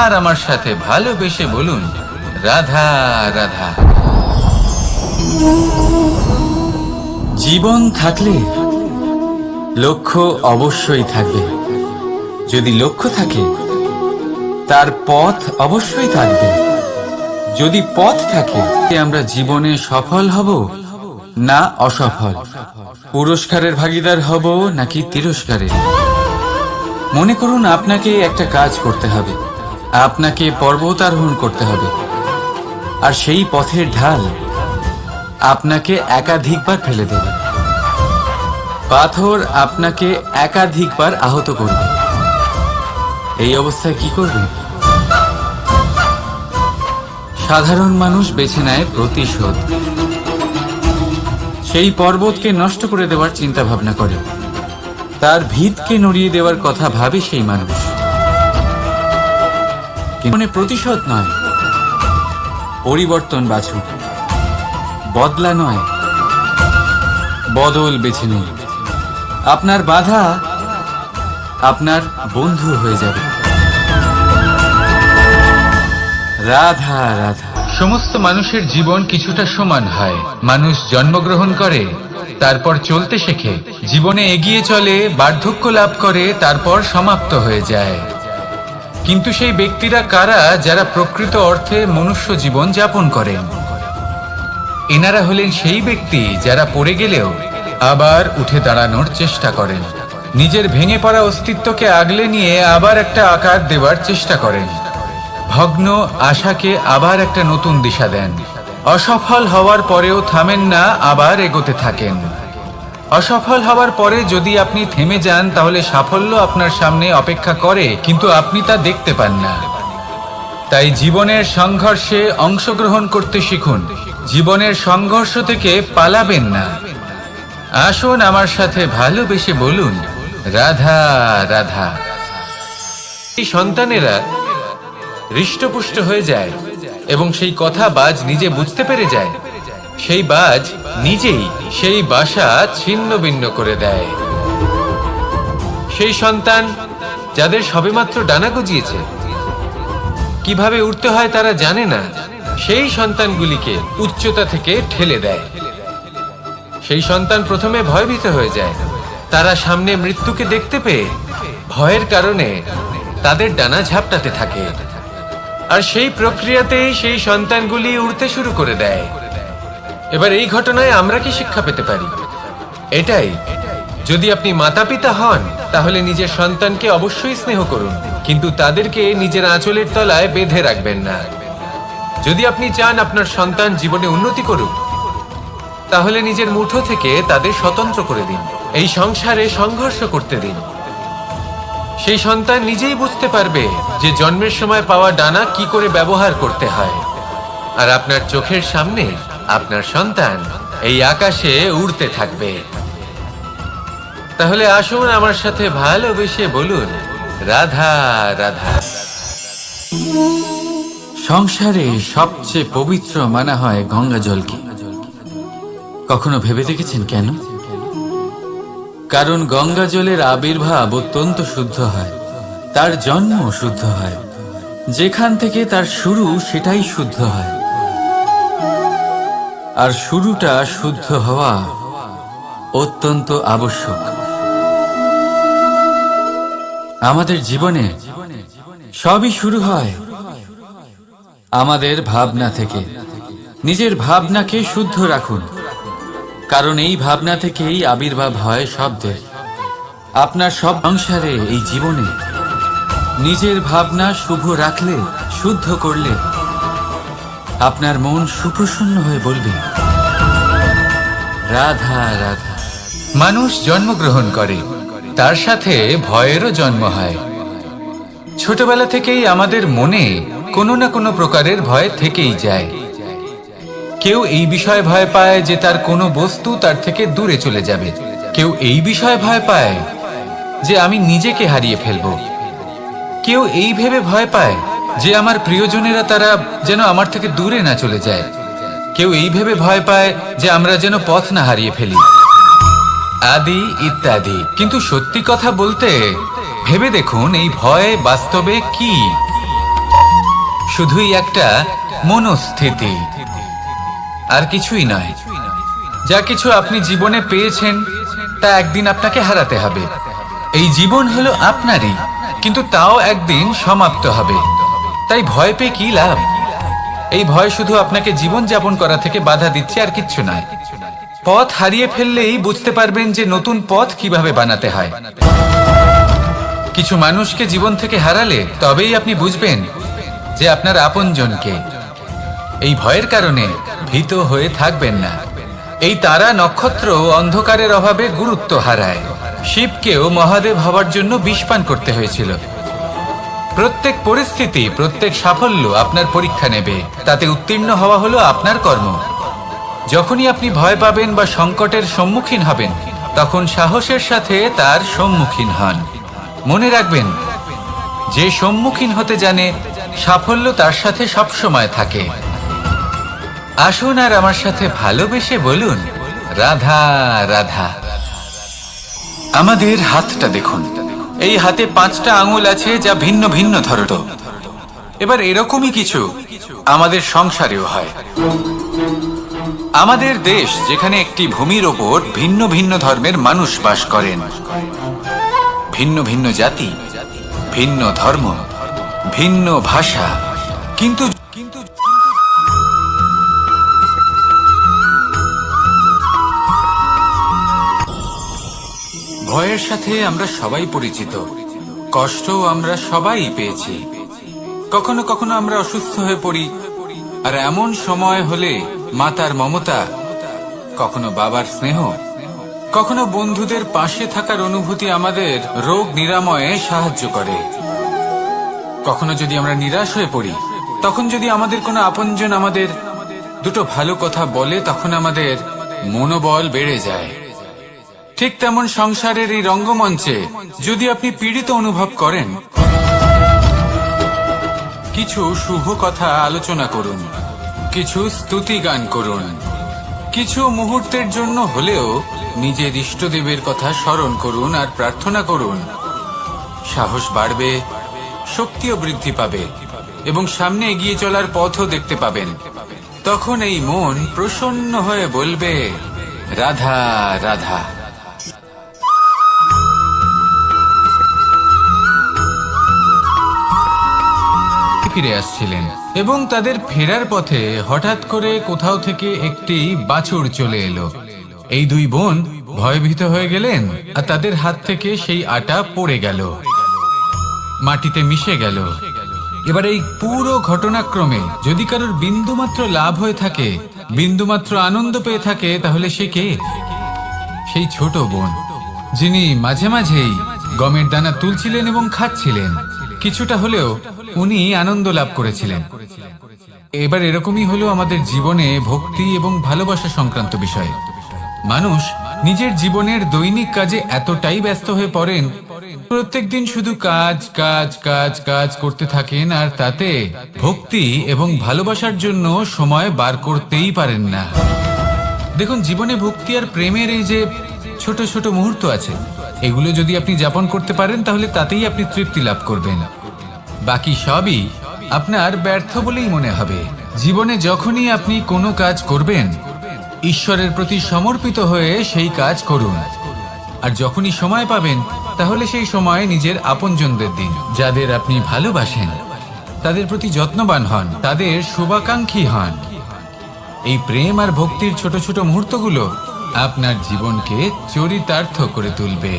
আর আমার সাথে ভালোবেসে বলুন রাধা রাধা। জীবন থাকলে লক্ষ্য অবশ্যই থাকবে। যদি লক্ষ্য থাকে, তার পথ অবশ্যই থাকবে। যদি পথ থাকে, আমরা জীবনে সফল হব না অসফল, পুরস্কারের ভাগীদার হব নাকি তিরস্কারের। মনে করুন আপনাকে একটা কাজ করতে হবে, আপনাকে পর্বত আরোহণ করতে হবে, আর সেই পথের ঢাল আপনাকে একাধিকবার ফেলে দেবে। পাথর আপনাকে একাধিকবার আহত করবে। এই অবস্থায় কি করবে? সাধারণ মানুষ বেছে নেয় প্রতিশোধ। সেই পর্বতকে নষ্ট করে দেওয়ার চিন্তা ভাবনা করে, তার ভিতকে নড়িয়ে দেওয়ার কথা ভাবে সেই মানুষ। কিন্তু প্রতিশোধ নয়, পরিবর্তন বাছুন। বদলা নয়, বদল বেছে নিন। আপনার বাধা আপনার বন্ধু হয়ে যাবে। রাধা রাধা। সমস্ত মানুষের জীবন কিছুটা সমান হয়। মানুষ জন্মগ্রহণ করে, তারপর চলতে শেখে, জীবনে এগিয়ে চলে, বার্ধক্য লাভ করে, তারপর সমাপ্ত হয়ে যায়। কিন্তু সেই ব্যক্তিরা কারা যারা প্রকৃত অর্থে মনুষ্য জীবন যাপন করেন? এনারা হলেন সেই ব্যক্তি যারা পড়ে গেলেও আবার উঠে দাঁড়ানোর চেষ্টা করেন, নিজের ভেঙে পড়া অস্তিত্বকে আগলে নিয়ে আবার একটা আকার দেওয়ার চেষ্টা করেন, ভগ্ন আশাকে আবার একটা নতুন দিশা দেন। অসফল হওয়ার পরেও থামেন না, আবার এগোতে থাকেন। অসফল হওয়ার পরে যদি আপনি থেমে যান, তাহলে সাফল্য আপনার সামনে অপেক্ষা করে, কিন্তু আপনি তা দেখতে পান না। তাই জীবনের সংঘর্ষে অংশগ্রহণ করতে শিখুন। জীবনের সংঘর্ষ থেকে পালাবেন না। আসুন আমার সাথে ভালোবেসে বলুন রাধা রাধা। এই সন্তানেরা হৃষ্টপুষ্ট হয়ে যায় এবং সেই কথা বাজ নিজে বুঝতে পেরে যায়। সেই বাজ নিজেই সেই বাসা ছিন্ন ভিন্ন করে দেয়। সেই সন্তান যাদের সবেমাত্র ডানা গজিয়েছে, কিভাবে উঠতে হয় তারা জানে না, সেই সন্তানগুলিকে উচ্চতা থেকে ঠেলে দেয়। সেই সন্তান প্রথমে ভয়ভীত হয়ে যায়। তারা সামনে মৃত্যুকে দেখতে পেয়ে ভয়ের কারণে তাদের ডানা ঝাপটাতে থাকে, আর সেই প্রক্রিয়াতেই সেই সন্তানগুলি উড়তে শুরু করে দেয়। এবার এই ঘটনায় আমরা কি শিক্ষা পেতে পারি? এটাই, যদি আপনি মাতা পিতা হন, তাহলে নিজের সন্তানকে অবশ্যই স্নেহ করুন, কিন্তু তাদেরকে নিজের আঁচলের তলায় বেঁধে রাখবেন না। যদি আপনি চান আপনার সন্তান জীবনে উন্নতি করুক, তাহলে নিজের মুঠো থেকে তাদের স্বতন্ত্র করে দিন। এই সংসারে সংঘর্ষ করতে দিন। সেই সন্তান নিজেই বুঝতে পারবে যে জন্মের সময় পাওয়া ডানা কি করে ব্যবহার করতে হয়। আর আপনার চোখের সামনে আপনার সন্তান এই আকাশে উড়তে থাকবে। তাহলে আসুন আমার সাথে ভালোবেসে বলুন রাধা রাধা। সংসারে সবচেয়ে পবিত্র মানা হয় গঙ্গা জলকে। কখনো ভেবে দেখেছেন কেন? কারণ গঙ্গা জলের আবির্ভাব অত্যন্ত শুদ্ধ হয়। তার জন্ম শুদ্ধ হয়, যেখান থেকে তার শুরু সেটাই শুদ্ধ হয়। আর শুরুটা শুদ্ধ হওয়া অত্যন্ত আবশ্যক। আমাদের জীবনে সবই শুরু হয় আমাদের ভাবনা থেকে। নিজের ভাবনাকে শুদ্ধ রাখুন, কারণ এই ভাবনা থেকেই আবির্ভাব হয় শব্দের। আপনার সব সংসারে, এই জীবনে নিজের ভাবনা শুভ রাখলে, শুদ্ধ করলে আপনার মন সুপ্রসন্ন হয়ে বলবে, রাধা রাধা। মানুষ জন্মগ্রহণ করে, তার সাথে ভয়েরও জন্ম হয়। ছোটবেলা থেকেই আমাদের মনে কোনো না কোনো প্রকারের ভয় থেকেই যায়। কেউ এই বিষয়ে ভয় পায় যে তার কোনো বস্তু তার থেকে দূরে চলে যাবে। কেউ এই বিষয়ে ভয় পায় যে আমি নিজেকে হারিয়ে ফেলব। কেউ এই ভেবে ভয় পায় যে আমার প্রিয়জনেরা তারা যেন আমার থেকে দূরে না চলে যায়। কেউ এই ভেবে ভয় পায় যে আমরা যেন পথ না হারিয়ে ফেলি, আদি ইত্যাদি। কিন্তু সত্যি কথা বলতে, ভেবে দেখুন এই ভয় বাস্তবে কি? শুধুই একটা মনস্থিতি, আর কিছুই নয়। যা কিছু আপনি জীবনে পেয়েছেন তা একদিন আপনাকে হারাতে হবে। এই জীবন হলো আপনারই, কিন্তু তাও একদিন সমাপ্ত হবে। তাই ভয় পেয়ে কি লাভ? এই ভয় শুধু আপনাকে জীবন যাপন করা থেকে বাধা দিচ্ছে, আর কিচ্ছু নয়। পথ হারিয়ে ফেললেই বুঝতে পারবেন যে নতুন পথ কিভাবে বানাতে হয়। কিছু মানুষকে জীবন থেকে হারালে তবেই আপনি বুঝবেন যে আপনার আপনজনকে। এই ভয়ের কারণে ভীত হয়ে থাকবেন না। এই তারা নক্ষত্র অন্ধকারের অভাবে গুরুত্ব হারায়। শিবকেও মহাদেব হওয়ার জন্য বিষ পান করতে হয়েছিল। প্রত্যেক পরিস্থিতি, প্রত্যেক সাফল্য আপনার পরীক্ষা নেবে। তাতে উত্তীর্ণ হওয়া হলো আপনার কর্ম। যখনই আপনি ভয় পাবেন বা সংকটের সম্মুখীন হবেন, তখন সাহসের সাথে তার সম্মুখীন হন। মনে রাখবেন, যে সম্মুখীন হতে জানে, সাফল্য তার সাথে সবসময় থাকে। আসুন আর আমার সাথে ভালোবেসে বলুন, রাধা রাধা। আমাদের হাতটা দেখুন। এই হাতে 5টা আঙুল আছে, যা ভিন্ন ভিন্ন ধরনের। এবার এরকমই কিছু আমাদের সংসারেও হয়। আমাদের দেশ, যেখানে একটি ভূমির ওপর ভিন্ন ভিন্ন ধর্মের মানুষ বাস করেন, ভিন্ন ভিন্ন জাতি, ভিন্ন ধর্ম, ভিন্ন ভাষা, কিন্তু ভয়ের সাথে আমরা সবাই পরিচিত। কষ্টও আমরা সবাই পেয়েছি। কখনো কখনো আমরা অসুস্থ হয়ে পড়ি, আর এমন সময় হলে মাতার মমতা, কখনো বাবার স্নেহ, কখনো বন্ধুদের পাশে থাকার অনুভূতি আমাদের রোগ নিরাময়ে সাহায্য করে। কখনো যদি আমরা নিরাশ হয়ে পড়ি, তখন যদি আমাদের কোনো আপনজন আমাদের দুটো ভালো কথা বলে, তখন আমাদের মনোবল বেড়ে যায়। ঠিক তেমন সংসারের এই রঙ্গমঞ্চে যদি আপনি পীড়িত অনুভব করেন, কিছু শুভ কথা আলোচনা করুন, কিছু স্তুতি গান করুন, কিছু মুহূর্তের জন্য হলেও নিজের ইষ্টদেবের কথা স্মরণ করুন আর প্রার্থনা করুন। সাহস বাড়বে, শক্তিও বৃদ্ধি পাবে, এবং সামনে এগিয়ে চলার পথও দেখতে পাবেন। তখন এই মন প্রসন্ন হয়ে বলবে, রাধা রাধা। ফিরে আসছিলেন, এবং তাদের ফেরার পথে হঠাৎ করে কোথাও থেকে একটি বাছুর চলে এলো। এই দুই বোন ভয়ভীত হয়ে গেলেন, আর তাদের হাত থেকে সেই আটা পড়ে গেল, মাটিতে মিশে গেল। এবার এই পুরো ঘটনাক্রমে যদি কারোর বিন্দুমাত্র লাভ হয়ে থাকে, বিন্দুমাত্র আনন্দ পেয়ে থাকে, তাহলে সে কে? সেই ছোট বোন, যিনি মাঝে মাঝেই গমের দানা তুলছিলেন এবং খাচ্ছিলেন। কিছুটা হলেও উনি আনন্দ লাভ করেছিলেন। এবার এরকমই হলো আমাদের জীবনে ভক্তি এবং ভালোবাসা সংক্রান্ত বিষয়। মানুষ নিজের জীবনের দৈনিক কাজে এতটাই ব্যস্ত হয়ে পড়েন, প্রত্যেক দিন শুধু কাজ কাজ কাজ কাজ করতে থাকেন, আর তাতে ভক্তি এবং ভালোবাসার জন্য সময় বার করতেই পারেন না। দেখুন, জীবনে ভক্তি আর প্রেমের এই যে ছোট ছোট মুহূর্ত আছে, এগুলো যদি আপনি যাপন করতে পারেন তাহলে তাতেই আপনি তৃপ্তি লাভ করবেন। বাকি সবই আপনার ব্যর্থ বলেই মনে হবে। জীবনে যখনই আপনি কোনো কাজ করবেন, ঈশ্বরের প্রতি সমর্পিত হয়ে সেই কাজ করুন। আর যখনই সময় পাবেন, তাহলে সেই সময় নিজের আপনজনদের দিন। যাদের আপনি ভালোবাসেন তাদের প্রতি যত্নবান হন, তাদের শুভাকাঙ্ক্ষী হন। এই প্রেম আর ভক্তির ছোট ছোট মুহূর্তগুলো আপনার জীবনকে চরিতার্থ করে তুলবে।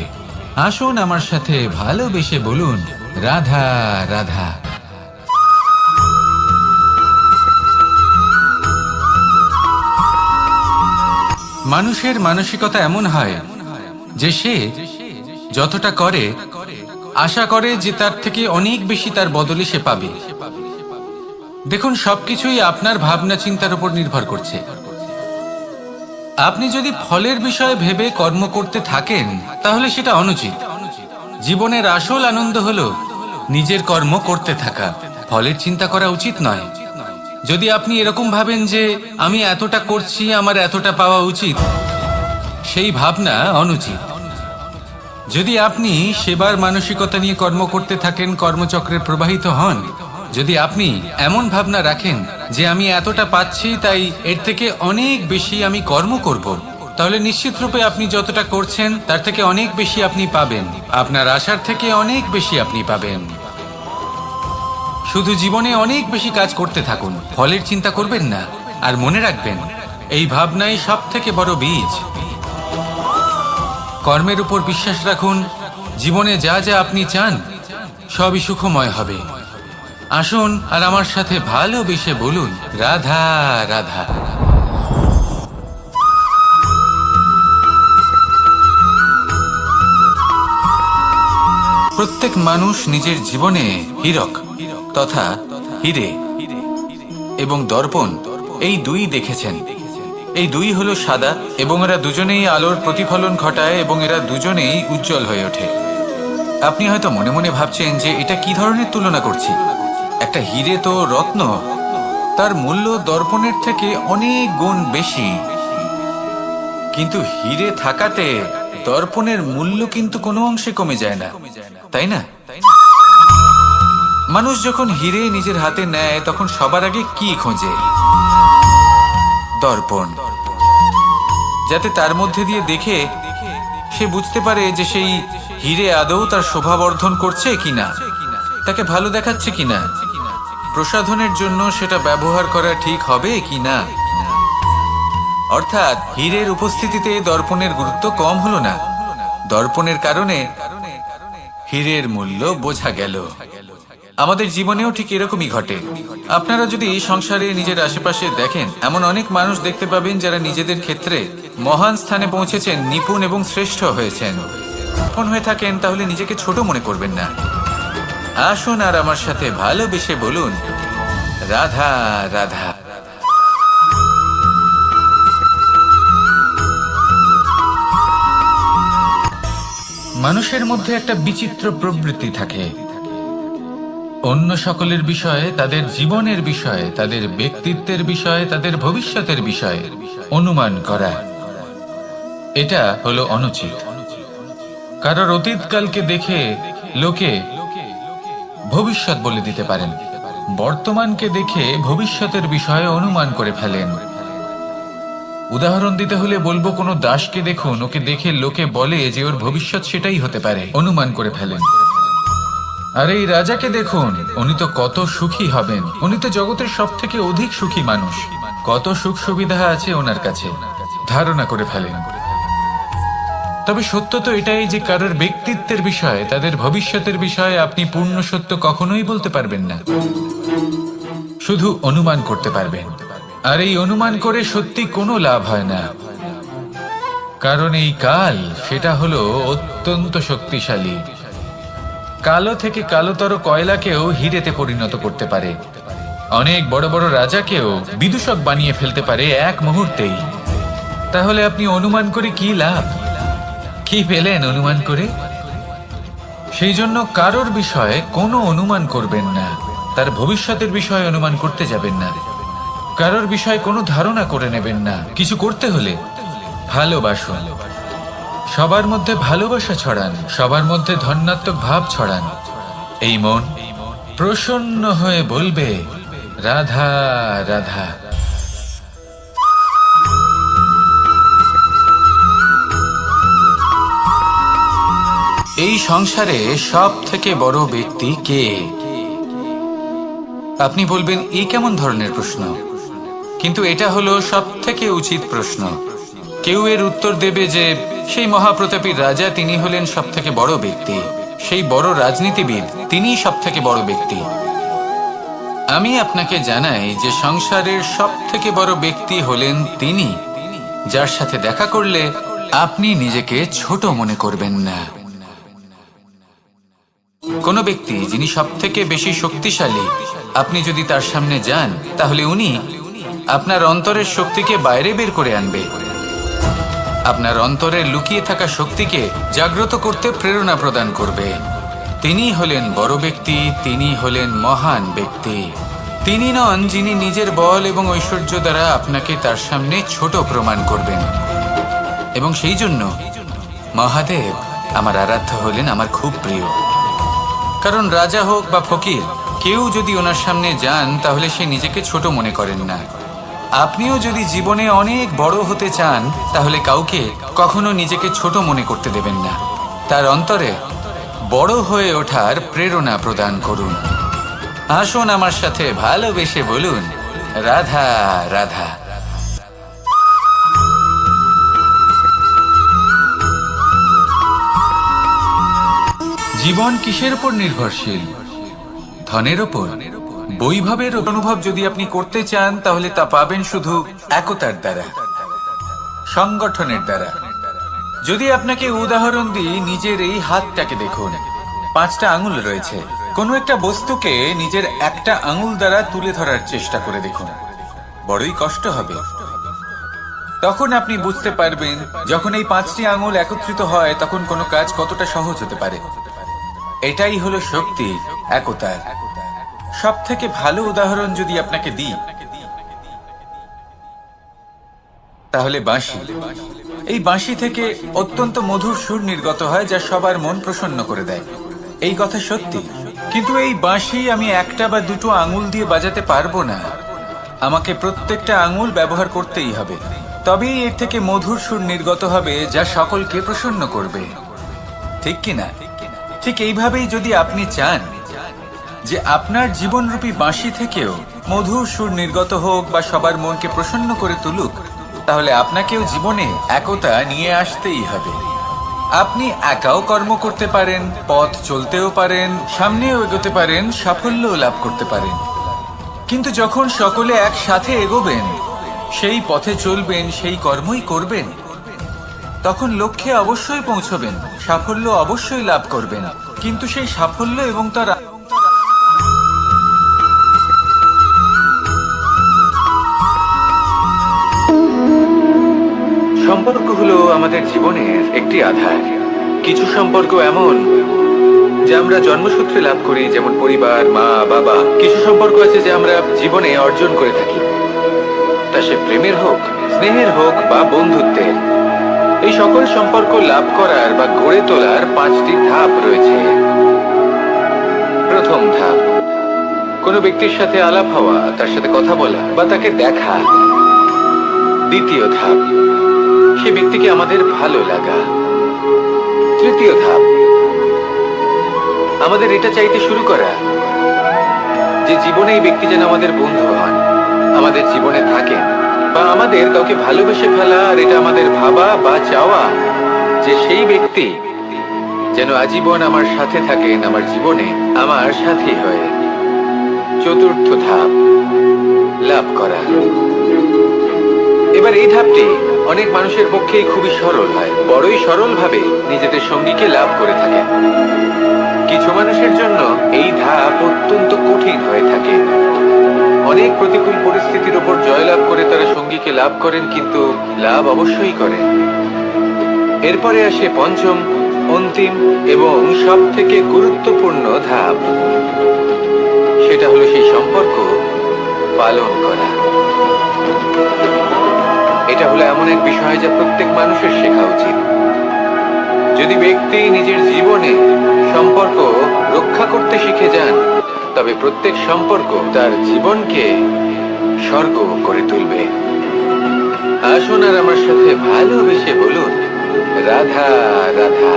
আসুন আমার সাথে ভালোবেসে বলুন, রাধা রাধা। মানুষের মানসিকতা এমন হয় যে সে যতটা করে আশা করে যে তার থেকে অনেক বেশি তার বদলে সে পাবে। দেখুন, সবকিছুই আপনার ভাবনা চিন্তার উপর নির্ভর করছে। আপনি যদি ফলের বিষয়ে ভেবে কর্ম করতে থাকেন তাহলে সেটা অনুচিত। জীবনের আসল আনন্দ হলো নিজের কর্ম করতে থাকা, ফলের চিন্তা করা উচিত নয়। যদি আপনি এরকম ভাবেন যে আমি এতটা করছি, আমার এতটা পাওয়া উচিত, সেই ভাবনা অনুচিত। যদি আপনি সেবার মানসিকতা নিয়ে কর্ম করতে থাকেন, কর্মচক্রে প্রবাহিত হন, যদি আপনি এমন ভাবনা রাখেন যে আমি এতটা পাচ্ছি তাই এর থেকে অনেক বেশি আমি কর্ম করব, তাহলে নিশ্চিত রূপে আপনি যতটা করছেন তার থেকে অনেক বেশি আপনি পাবেন। আপনার আশার থেকে অনেক বেশি আপনি পাবেন। শুধু জীবনে অনেক বেশি কাজ করতে থাকুন, ফলের চিন্তা করবেন না। আর মনে রাখবেন, এই ভাবনাই সব থেকে বড় বীজ। কর্মের উপর বিশ্বাস রাখুন। জীবনে যা যা আপনি চান সবই সুখময় হবে। আসুন আর আমার সাথে ভালোবেসে বলুন, রাধা রাধা। প্রত্যেক মানুষ নিজের জীবনে হীরক তথা হীরে এবং দর্পণ এই দুই দেখেছেন। এই দুই হলো সাদা এবং এরা দুজনেই আলোর প্রতিফলন ঘটায় এবং এরা দুজনেই উজ্জ্বল হয়ে ওঠে। আপনি হয়তো মনে মনে ভাবছেন যে এটা কি ধরনের তুলনা করছি। একটা হীরে তো রত্ন, তার মূল্য দর্পণের থেকে অনেক গুণ বেশি। কিন্তু হীরে থাকাতে দর্পণের মূল্য কিন্তু কোনো অংশে কমে যায় না, তাই না? মানুষ যখন হীরে নিজের হাতে নেয় তখন সবার আগে কি খোঁজে? দর্পণ, যাতে তার মধ্যে দিয়ে দেখে সে বুঝতে পারে যে সেই হীরে আদৌ তার শোভাবর্ধন করছে কিনা, তাকে ভালো দেখাচ্ছে কিনা, প্রসাধনের জন্য সেটা ব্যবহার করা ঠিক হবে কিনা। অর্থাৎ হীরের উপস্থিতিতে দর্পণের গুরুত্ব কম হলো না। দর্পণের কারণে হীরের মূল্য বোঝা গেল। আমাদের জীবনেও ঠিক এরকমই ঘটে। আপনারা যদি সংসারে নিজের আশেপাশে দেখেন, এমন অনেক মানুষ দেখতে পাবেন যারা নিজেদের ক্ষেত্রে মহান স্থানে পৌঁছেছেন, নিপুণ এবং শ্রেষ্ঠ হয়েছেন। আপন হয়ে থাকেন তাহলে নিজেকে ছোট মনে করবেন না। আসুন আর আমার সাথে ভালোবেসে বলুন, রাধা রাধা। মানুষের মধ্যে একটা বিচিত্র প্রবৃত্তি থাকে, অন্য সকলের বিষয়ে, তাদের জীবনের বিষয়ে, তাদের ব্যক্তিত্বের বিষয়ে, তাদের ভবিষ্যতের বিষয়ে অনুমান করা। এটা হলো অনুচিত। কারোর অতীতকালকে দেখে লোকে ভবিষ্যৎ বলে দিতে পারেন, বর্তমানকে দেখে ভবিষ্যতের বিষয়ে অনুমান করে ফেলেন। উদাহরণ দিতে হলে বলবো, কোনো দাসকে দেখুন, ওকে দেখে লোকে বলে যে ওর ভবিষ্যৎ সেটাই হতে পারে, অনুমান করে ফেলেন। আর এই রাজাকে দেখুন, উনি তো কত সুখী হবেন, উনি তো জগতের সব থেকে অধিক সুখী মানুষ, কত সুখ সুবিধা আছে ওনার কাছে, ধারণা করে ফেলেন। তবে সত্য তো এটাই যে কারোর ব্যক্তিত্বের বিষয়ে, তাদের ভবিষ্যতের বিষয়ে আপনি পূর্ণ সত্য কখনোই বলতে পারবেন না, শুধু অনুমান করতে পারবেন। আর এই অনুমান করে সত্যি কোনো লাভ হয় না, কারণ এই কাল সেটা হলো অত্যন্ত শক্তিশালী। কালো থেকে কালোতর কয়লাকেও হীরেতে পরিণত করতে পারে, অনেক বড় বড় রাজাকেও বিদূষক বানিয়ে ফেলতে পারে এক মুহূর্তেই। তাহলে আপনি অনুমান করে কি লাভ? কি পেলেন অনুমান করে? সেই জন্য কারোর বিষয়ে কোনো অনুমান করবেন না, তার ভবিষ্যতের বিষয়ে অনুমান করতে যাবেন না, কারোর বিষয়ে কোনো ধারণা করে নেবেন না। কিছু করতে হলে ভালোবাসুন, সবার মধ্যে ভালোবাসা ছড়ান, সবার মধ্যে ধন্যাত্মক ভাব ছড়ান। এই মন প্রসন্ন হয়ে বলবে, রাধা রাধা। এই সংসারে সব থেকে বড় ব্যক্তি কে? আপনি বলবেন, এই কেমন ধরনের প্রশ্ন? কিন্তু এটা হলো সব থেকে উচিত প্রশ্ন। কেউ এর উত্তর দেবে যে সেই মহাপ্রতাপী রাজা, তিনি হলেন সব থেকে বড় ব্যক্তি, সেই বড় রাজনীতিবিদ, তিনিই সব থেকে বড় ব্যক্তি। আমি আপনাকে জানাই যে সংসারের সব থেকে বড় ব্যক্তি হলেন তিনি, যার সাথে দেখা করলে আপনি নিজেকে ছোট মনে করবেন না। কোন ব্যক্তি যিনি সব থেকে বেশি শক্তিশালী, আপনি যদি তার সামনে যান, তাহলে উনি আপনার অন্তরের শক্তিকে বাইরে বের করে আনবে, আপনার অন্তরে লুকিয়ে থাকা শক্তিকে জাগ্রত করতে প্রেরণা প্রদান করবে। তিনি হলেন বড় ব্যক্তি, তিনি হলেন মহান ব্যক্তি। তিনি নন যিনি নিজের বল এবং ঐশ্বর্য দ্বারা আপনাকে তার সামনে ছোট প্রমাণ করবেন। এবং সেই জন্য মহাদেব আমার আরাধ্য হলেন আমার খুব প্রিয়। কারণ রাজা হোক বা ফকির, কেউ যদি ওনার সামনে যান তাহলে সে নিজেকে ছোট মনে করেন না। আপনিও যদি জীবনে অনেক বড় হতে চান তাহলে কাউকে কখনো নিজেকে ছোট মনে করতে দেবেন না। তার অন্তরে বড় হয়ে ওঠার প্রেরণা প্রদান করুন। আসুন আমার সাথে ভালোবেসে বলুন, রাধা রাধা। জীবন কিসের উপর নির্ভরশীল? ধনের উপর, বৈভবের অনুভব যদি আপনি করতে চান তাহলে তা পাবেন শুধু একতার দ্বারা, সংগঠনের দ্বারা। যদি আপনাকে উদাহরণ দিই, নিজের এই হাতটাকে দেখুন, 5টা আঙুল রয়েছে। কোনো একটা বস্তুকে নিজের একটা আঙুল দ্বারা তুলে ধরার চেষ্টা করে দেখুন, বড়ই কষ্ট হবে। তখন আপনি বুঝতে পারবেন, যখন এই 5টি আঙুল একত্রিত হয় তখন কোনো কাজ কতটা সহজ হতে পারে। এটাই হলো শক্তি, একতার। সব থেকে ভালো উদাহরণ যদি আপনাকে দিই, তাহলে বাঁশি। এই বাঁশি থেকে অত্যন্ত মধুর সুর নির্গত হয়, যা সবার মন প্রসন্ন করে দেয়। এই কথা সত্যি। কিন্তু এই বাঁশি আমি একটা বা দুটো আঙুল দিয়ে বাজাতে পারবো না। আমাকে প্রত্যেকটা আঙুল ব্যবহার করতেই হবে, তবেই এর থেকে মধুর সুর নির্গত হবে, যা সকলকে প্রসন্ন করবে। ঠিক কিনা? ঠিক এইভাবেই যদি আপনি চান যে আপনার জীবনরূপী বাঁশি থেকেও মধুর সুর নির্গত হোক বা সবার মনকে প্রসন্ন করে তুলুক, তাহলে আপনাকেও জীবনে একতা নিয়ে আসতেই হবে। আপনি একাও কর্ম করতে পারেন, পথ চলতেও পারেন, সামনেও এগোতে পারেন, সাফল্যও লাভ করতে পারেন। কিন্তু যখন সকলে একসাথে এগোবেন, সেই পথে চলবেন, সেই কর্মই করবেন, তখন লক্ষ্যে অবশ্যই পৌঁছবেন, সাফল্য অবশ্যই লাভ করবেন। কিন্তু সেই সাফল্য এবং তার সম্পর্ক হলো আমাদের জীবনের একটি আধার। কিছু সম্পর্ক এমন যা আমরা জন্মসূত্রে লাভ করি, যেমন পরিবার, মা, বাবা। কিছু সম্পর্ক আছে যা আমরা জীবনে অর্জন করে থাকি, তা সে প্রেমের হোক, স্নেহের হোক বা বন্ধুত্বের। এই সকল সম্পর্ক লাভ করার বা গড়ে তোলার 5টি ধাপ রয়েছে। প্রথম ধাপ, কোনো ব্যক্তির সাথে আলাপ হওয়া, তার সাথে কথা বলা বা তাকে দেখা। দ্বিতীয় ধাপ, সে ব্যক্তিকে আমাদের ভালো লাগা। তৃতীয় ধাপ, আমাদের এটা চাইতে শুরু করা যে জীবনে এই ব্যক্তি যেন আমাদের বন্ধু হন, আমাদের জীবনে থাকেন, বা আমাদের কাউকে ভালোবেসে ফেলা, আর এটা আমাদের ভাবা বা চাওয়া যে সেই ব্যক্তি যেন আজীবন আমার সাথে থাকেন, আমার জীবনে আমার সাথী হয়ে। চতুর্থ ধাপ, লাভ করা। এবার এই ধাপটি অনেক মানুষের পক্ষেই খুবই সরল হয়, বড়ই সরলভাবে নিজেদের সঙ্গীকে লাভ করে থাকে। কিছু মানুষের জন্য এই ধাপ অত্যন্ত কঠিন হয়ে থাকে। অনেক প্রতিকূল পরিস্থিতির উপর জয়লাভ করে তারা সঙ্গীকে লাভ করেন, কিন্তু লাভ অবশ্যই করেন। এরপরে আসে পঞ্চম, অন্তিম এবং সব থেকে গুরুত্বপূর্ণ ধাপ। সেটা হলো সেই সম্পর্ক পালন করা। এটা হলো এমন এক বিষয় যা প্রত্যেক মানুষের শেখা উচিত। যদি ব্যক্তি নিজের জীবনে সম্পর্ক রক্ষা করতে শিখে যান, তবে প্রত্যেক সম্পর্ক তার জীবনকে স্বর্গ করে তুলবে। আসুন আর আমার সাথে ভালোবেসে বলুন, রাধা রাধা।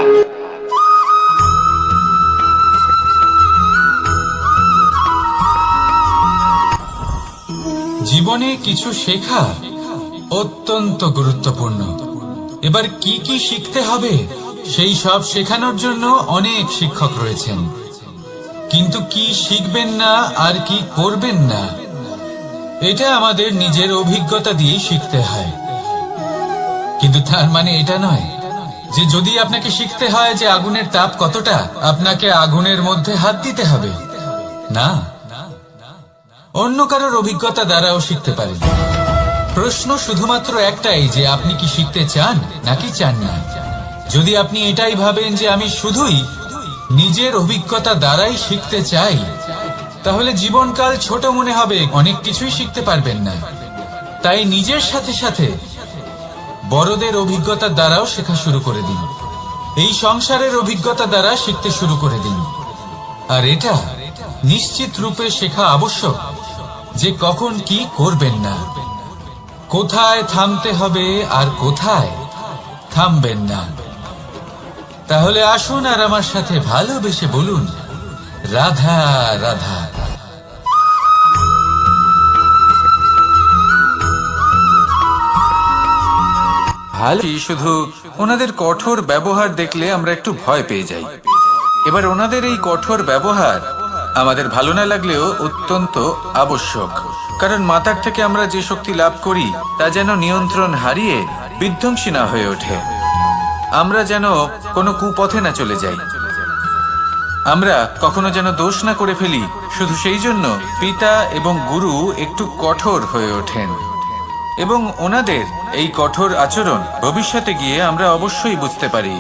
জীবনে কিছু শেখা অত্যন্ত গুরুত্বপূর্ণ। এবার কি কি শিখতে হবে সেই সব শেখানোর জন্য অনেক শিক্ষক রয়েছেন, কিন্তু কি শিখবেন না আর কি করবেন না এটা আমাদের নিজের অভিজ্ঞতা দিয়ে শিখতে হয়। কিন্তু তার মানে এটা নয় যে যদি আপনাকে শিখতে হয় যে আগুনের তাপ কতটা, আপনাকে আগুনের মধ্যে হাত দিতে হবে। না, অন্য কারোর অভিজ্ঞতা দ্বারাও শিখতে পারেন। প্রশ্ন শুধুমাত্র একটাই যে আপনি কি শিখতে চান নাকি চান না। যদি আপনি এটাই ভাবেন যে আমি শুধুই নিজের অভিজ্ঞতা দ্বারাই শিখতে চাই, তাহলে জীবনকাল ছোট মনে হবে, অনেক কিছুই শিখতে পারবেন না। তাই নিজের সাথে সাথে বড়দের অভিজ্ঞতা দ্বারাও শেখা শুরু করে দিন। এই সংসারের অভিজ্ঞতা দ্বারা শিখতে শুরু করে দিন। আর এটা নিশ্চিত রূপে শেখা আবশ্যক যে কখন কি করবেন না, কোথায় থামতে হবে আর কোথায় থামবেন না। তাহলে আসুন আর আমার সাথে ভালোবেসে বলুন, রাধা রাধা। ভালো শুধু ওনাদের কঠোর ব্যবহার দেখলে আমরা একটু ভয় পেয়ে যাই। এবার ওনাদের এই কঠোর ব্যবহার আমাদের ভালো না লাগলেও অত্যন্ত আবশ্যক, কারণ মাতার থেকে আমরা যে শক্তি লাভ করি তা যেন নিয়ন্ত্রণ হারিয়ে বিধ্বংসী না হয়ে ওঠে। আমরা যেন কোনো কুপথে না চলে যাই, আমরা কখনো যেন দোষ না করে ফেলি। শুধু সেই জন্য পিতা এবং গুরু একটু কঠোর হয়ে ওঠেন, এবং ওনাদের এই কঠোর আচরণ ভবিষ্যতে গিয়ে আমরা অবশ্যই বুঝতে পারি।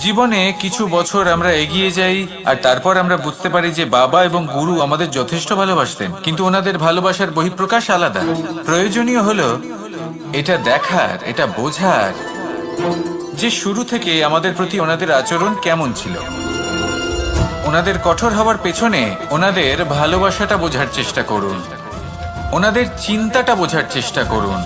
জীবনে কিছু বছর আমরা এগিয়ে যাই আর তারপর আমরা বুঝতে পারি যে বাবা এবং গুরু আমাদের যথেষ্ট ভালোবাসতেন, কিন্তু ওনাদের ভালোবাসার বহিঃপ্রকাশ আলাদা। প্রয়োজনীয় হলো এটা দেখার, এটা বোঝার যে শুরু থেকে আমাদের প্রতি ওনাদের আচরণ কেমন ছিল। ওনাদের কঠোর হওয়ার পেছনে ওনাদের ভালোবাসাটা বোঝার চেষ্টা করুন, ওনাদের চিন্তাটা বোঝার চেষ্টা করুন,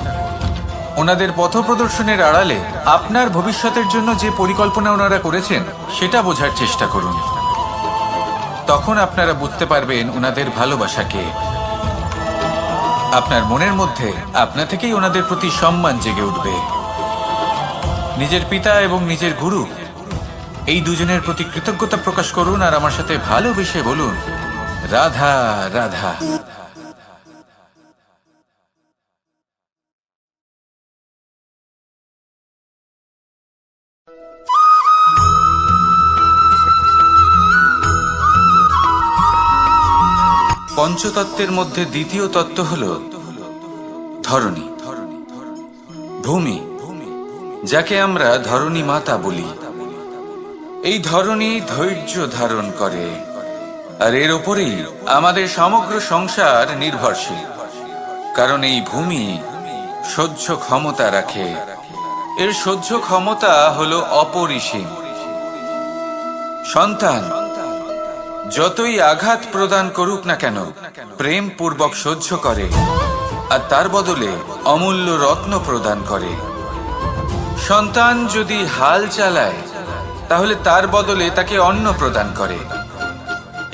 ওনাদের পথপ্রদর্শনের আড়ালে আপনার ভবিষ্যতের জন্য যে পরিকল্পনা ওনারা করেছেন সেটা বোঝার চেষ্টা করুন। তখন আপনারা বুঝতে পারবেন ওনাদের ভালোবাসাকে। আপনার মনের মধ্যে আপনা থেকেই ওনাদের প্রতি সম্মান জেগে উঠবে। নিজের পিতা এবং নিজের গুরু এই দুজনের প্রতি কৃতজ্ঞতা প্রকাশ করুন আর আমার সাথে ভালোবেসে বলুন, রাধা রাধা। পঞ্চতত্ত্বের মধ্যে দ্বিতীয় তত্ত্ব হল ধরণী, ভূমি, যাকে আমরা ধরণী মাতা বলি। এই ধরণী ধৈর্য ধারণ করে, আর এর ওপরেই আমাদের সমগ্র সংসার নির্ভরশীল। কারণ এই ভূমি সহ্য ক্ষমতা রাখে, এর সহ্য ক্ষমতা হলো অপরিসীম। সন্তান যতই আঘাত প্রদান করুক না কেন প্রেম পূর্বক সহ্য করে, আর তার বদলে অমূল্য রত্ন প্রদান করে। সন্তান যদি হাল চালায় তাহলে তার বদলে তাকে অন্ন প্রদান করে।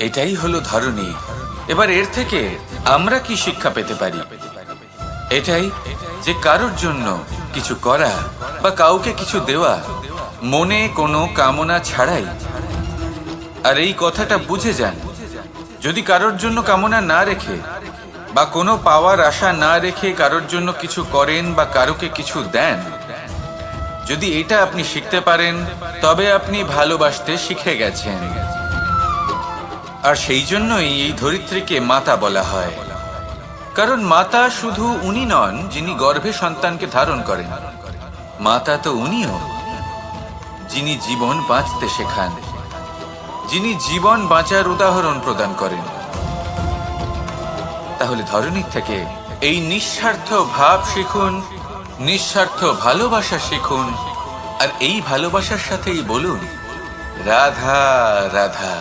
এটাই হলো ধরণী। এবার এর থেকে আমরা কি শিক্ষা পেতে পারি? এটাই যে কারোর জন্য কিছু করা বা কাউকে কিছু দেওয়া মনে কোনো কামনা ছাড়াই। আর এই কথাটা বুঝে যান, যদি কারোর জন্য কামনা না রেখে বা কোনো পাওয়ার আশা না রেখে কারোর জন্য কিছু করেন বা কারোকে কিছু দেন, যদি এটা আপনি শিখতে পারেন তবে আপনি ভালোবাসতে শিখে গেছেন। আর সেই জন্যই এই ধরিত্রীকে মাতা বলা হয়, কারণ মাতা শুধু উনি নন যিনি গর্ভে সন্তানকে ধারণ করেন, মাতা তো উনিও যিনি জীবন বাঁচতে শেখান, যিনি জীবন বাঁচার উদাহরণ প্রদান করেন। তাহলে ধরণীর থেকে এই নিঃস্বার্থ ভাব শিখুন, নিঃস্বার্থ ভালোবাসা শিখুন, আর এই ভালোবাসার সাথেই বলুন রাধা রাধা।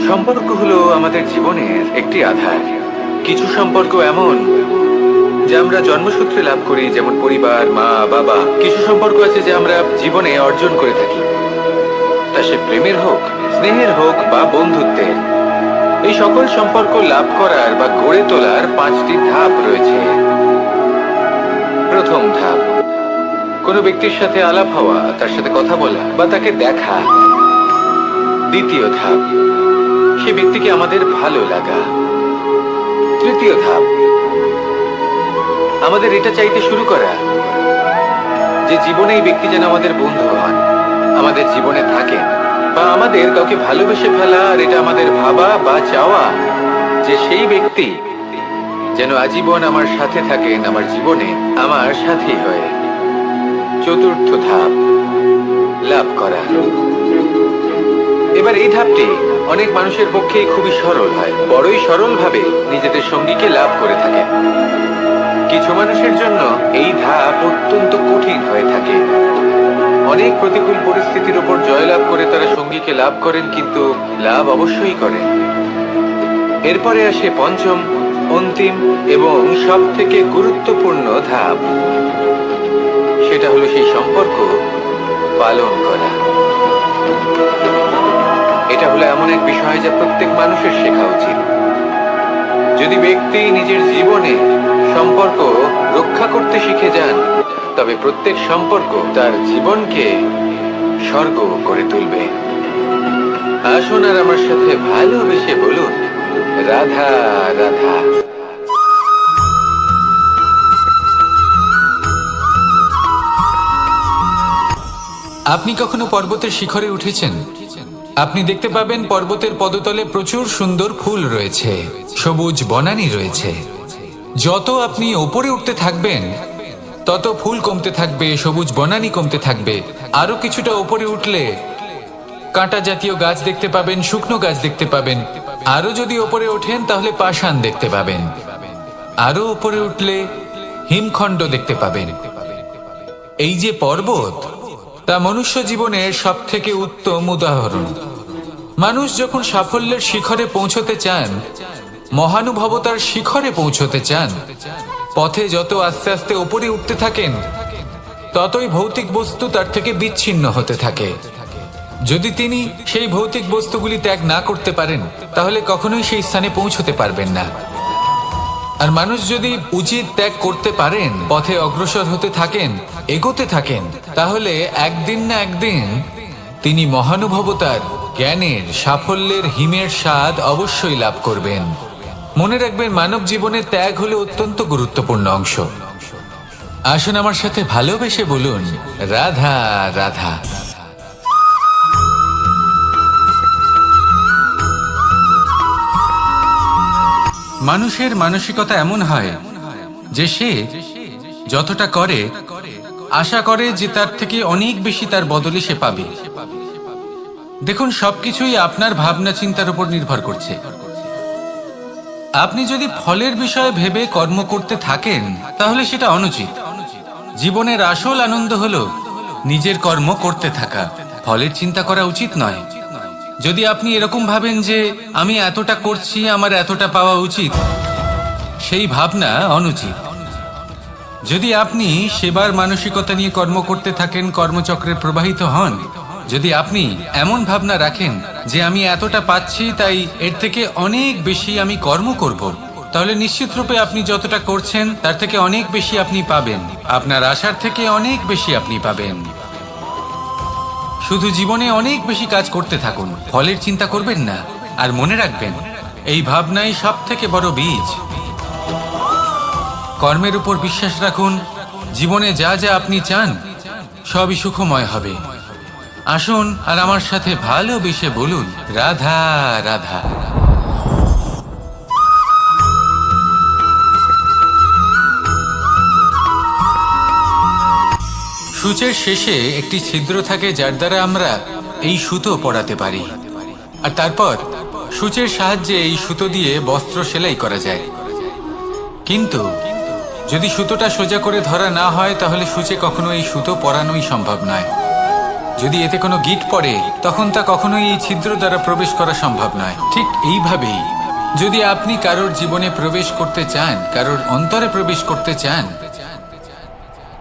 সম্পর্ক হলো আমাদের জীবনের একটি আধার। কিছু সম্পর্ক এমন যে আমরা জন্মসূত্রে লাভ করি, যেমন পরিবার, মা বাবা। কিছু সম্পর্ক আছে যে আমরা জীবনে অর্জন করে থাকি, তা সে প্রেমের হোক, স্নেহের হোক বা বন্ধুত্বের। এই সকল সম্পর্ক লাভ করার বা গড়ে তোলার 5টি ধাপ রয়েছে। প্রথম ধাপ, কোনো ব্যক্তির সাথে আলাপ হওয়া, তার সাথে কথা বলা বা তাকে দেখা। দ্বিতীয় ধাপ, সে ব্যক্তিকে আমাদের ভালো লাগা। তৃতীয় ধাপ, আমাদের এটা চাইতে শুরু করা যে জীবনে এই ব্যক্তি যেন আমাদের বন্ধু হন, আমাদের জীবনে থাকেন, বা আমাদের কাউকে ভালোবেসে ফেলা। আর এটা আমাদের ভাবা বা চাওয়া যে সেই ব্যক্তি যেন আজীবন আমার সাথে থাকেন, আমার জীবনে আমার সাথী হয়ে। চতুর্থ ধাপ, লাভ করা। এবার এই ধাপটি অনেক মানুষের পক্ষেই খুবই সরল হয়, বড়ই সরল ভাবে নিজেদের সঙ্গীকে লাভ করে থাকে। কিছু মানুষের জন্য এই ধাপ অত্যন্ত কঠিন হয়ে থাকে। অনেক প্রতিকূল পরিস্থিতির উপর জয়লাভ করে তারা সঙ্গীকে লাভ করেন, কিন্তু লাভ অবশ্যই করেন। এরপরে আসে পঞ্চম, অন্তিম এবং সব থেকে গুরুত্বপূর্ণ ধাপ। সেটা হলো সেই সম্পর্ক পালন করা। এটা হলো এমন এক বিষয় যা প্রত্যেক মানুষের শেখা উচিত। যদি ব্যক্তি নিজের জীবনে সম্পর্ক রক্ষা করতে শিখে যান, তবে প্রত্যেক সম্পর্ক তার জীবনকে স্বর্গ করে তুলবে। আসুন আর আমার সাথে ভালোবেসে বলুন রাধা রাধা। আপনি কখনো পর্বতের শিখরে উঠেছেন? আপনি দেখতে পাবেন পর্বতের পদতলে প্রচুর সুন্দর ফুল রয়েছে, সবুজ বনানী রয়েছে। যত আপনি ওপরে উঠতে থাকবেন তত ফুল কমতে থাকবে, সবুজ বনানী কমতে থাকবে। আরো কিছুটা ওপরে উঠলে কাঁটা জাতীয় গাছ দেখতে পাবেন, শুকনো গাছ দেখতে পাবেন। আরো যদি ওপরে ওঠেন তাহলে পাষাণ দেখতে পাবেন। আরো ওপরে উঠলে হিমখণ্ড দেখতে পাবেন। এই যে পর্বত, তা মনুষ্য জীবনের সব থেকে উত্তম উদাহরণ। মানুষ যখন সাফল্যের শিখরে পৌঁছতে চান, মহানুভবতার শিখরে পৌঁছতে চান, পথে যত আস্তে আস্তে উপরে উঠতে থাকেন, ততই ভৌতিক বস্তু তার থেকে বিচ্ছিন্ন হতে থাকে। যদি তিনি সেই ভৌতিক বস্তুগুলি ত্যাগ না করতে পারেন, তাহলে কখনোই সেই স্থানে পৌঁছতে পারবেন না। আর মানুষ যদি উচিত ত্যাগ করতে পারেন, পথে অগ্রসর হতে থাকেন, এগোতে থাকেন, তাহলে একদিন না একদিন তিনি মহানুভবতার, জ্ঞানের, সাফল্যের হিমের স্বাদ অবশ্যই লাভ করবেন। মনে রাখবেন, মানব জীবনে ত্যাগ হলো অত্যন্ত গুরুত্বপূর্ণ অংশ। আসুন আমার সাথে ভালোবেসে বলুন রাধা রাধা। মানুষের মানসিকতা এমন হয় যে সে যতটা করে আশা করে যে তার থেকে অনেক বেশি তার বদলে সে পাবে। দেখুন, সবকিছুই আপনার ভাবনা চিন্তার উপর নির্ভর করছে। আপনি যদি ফলের বিষয়ে ভেবে কর্ম করতে থাকেন, তাহলে সেটা অনুচিত। জীবনের আসল আনন্দ হলো নিজের কর্ম করতে থাকা, ফলের চিন্তা করা উচিত নয়। যদি আপনি এরকম ভাবেন যে আমি এতটা করছি, আমার এতটা পাওয়া উচিত, সেই ভাবনা অনুচিত। যদি আপনি সেবার মানসিকতা নিয়ে কর্ম করতে থাকেন, কর্মচক্রে প্রবাহিত হন, যদি আপনি এমন ভাবনা রাখেন যে আমি এতটা পাচ্ছি, তাই এর থেকে অনেক বেশি আমি কর্ম করব, তাহলে নিশ্চিত রূপে আপনি যতটা করছেন তার থেকে অনেক বেশি আপনি পাবেন। আপনার আশার থেকে অনেক বেশি আপনি পাবেন। শুধু জীবনে অনেক বেশি কাজ করতে থাকুন, ফলের চিন্তা করবেন না। আর মনে রাখবেন, এই ভাবনাই সব থেকে বড় বীজ। কর্মের উপর বিশ্বাস রাখুন, জীবনে যা যা আপনি চান সবই সুখময় হবে। আসুন আর আমার সাথে ভালোবেসে বলুন রাধা রাধা। সূচের শেষে একটি ছিদ্র থাকে, যার দ্বারা আমরা এই সুতো পরাতে পারি। আর তারপর সূচের সাহায্যে এই সুতো দিয়ে বস্ত্র সেলাই করা যায়, কিন্তু যদি সুতোটা সোজা করে ধরা না হয় তাহলে সূচে কখনো এই সুতো পরানোই সম্ভব নয়। যদি এতে কোনো গিঁট পড়ে তখন তা কখনোই এই ছিদ্র দ্বারা প্রবেশ করা সম্ভব নয়। ঠিক এইভাবেই যদি আপনি কারোর জীবনে প্রবেশ করতে চান, কারোর অন্তরে প্রবেশ করতে চান,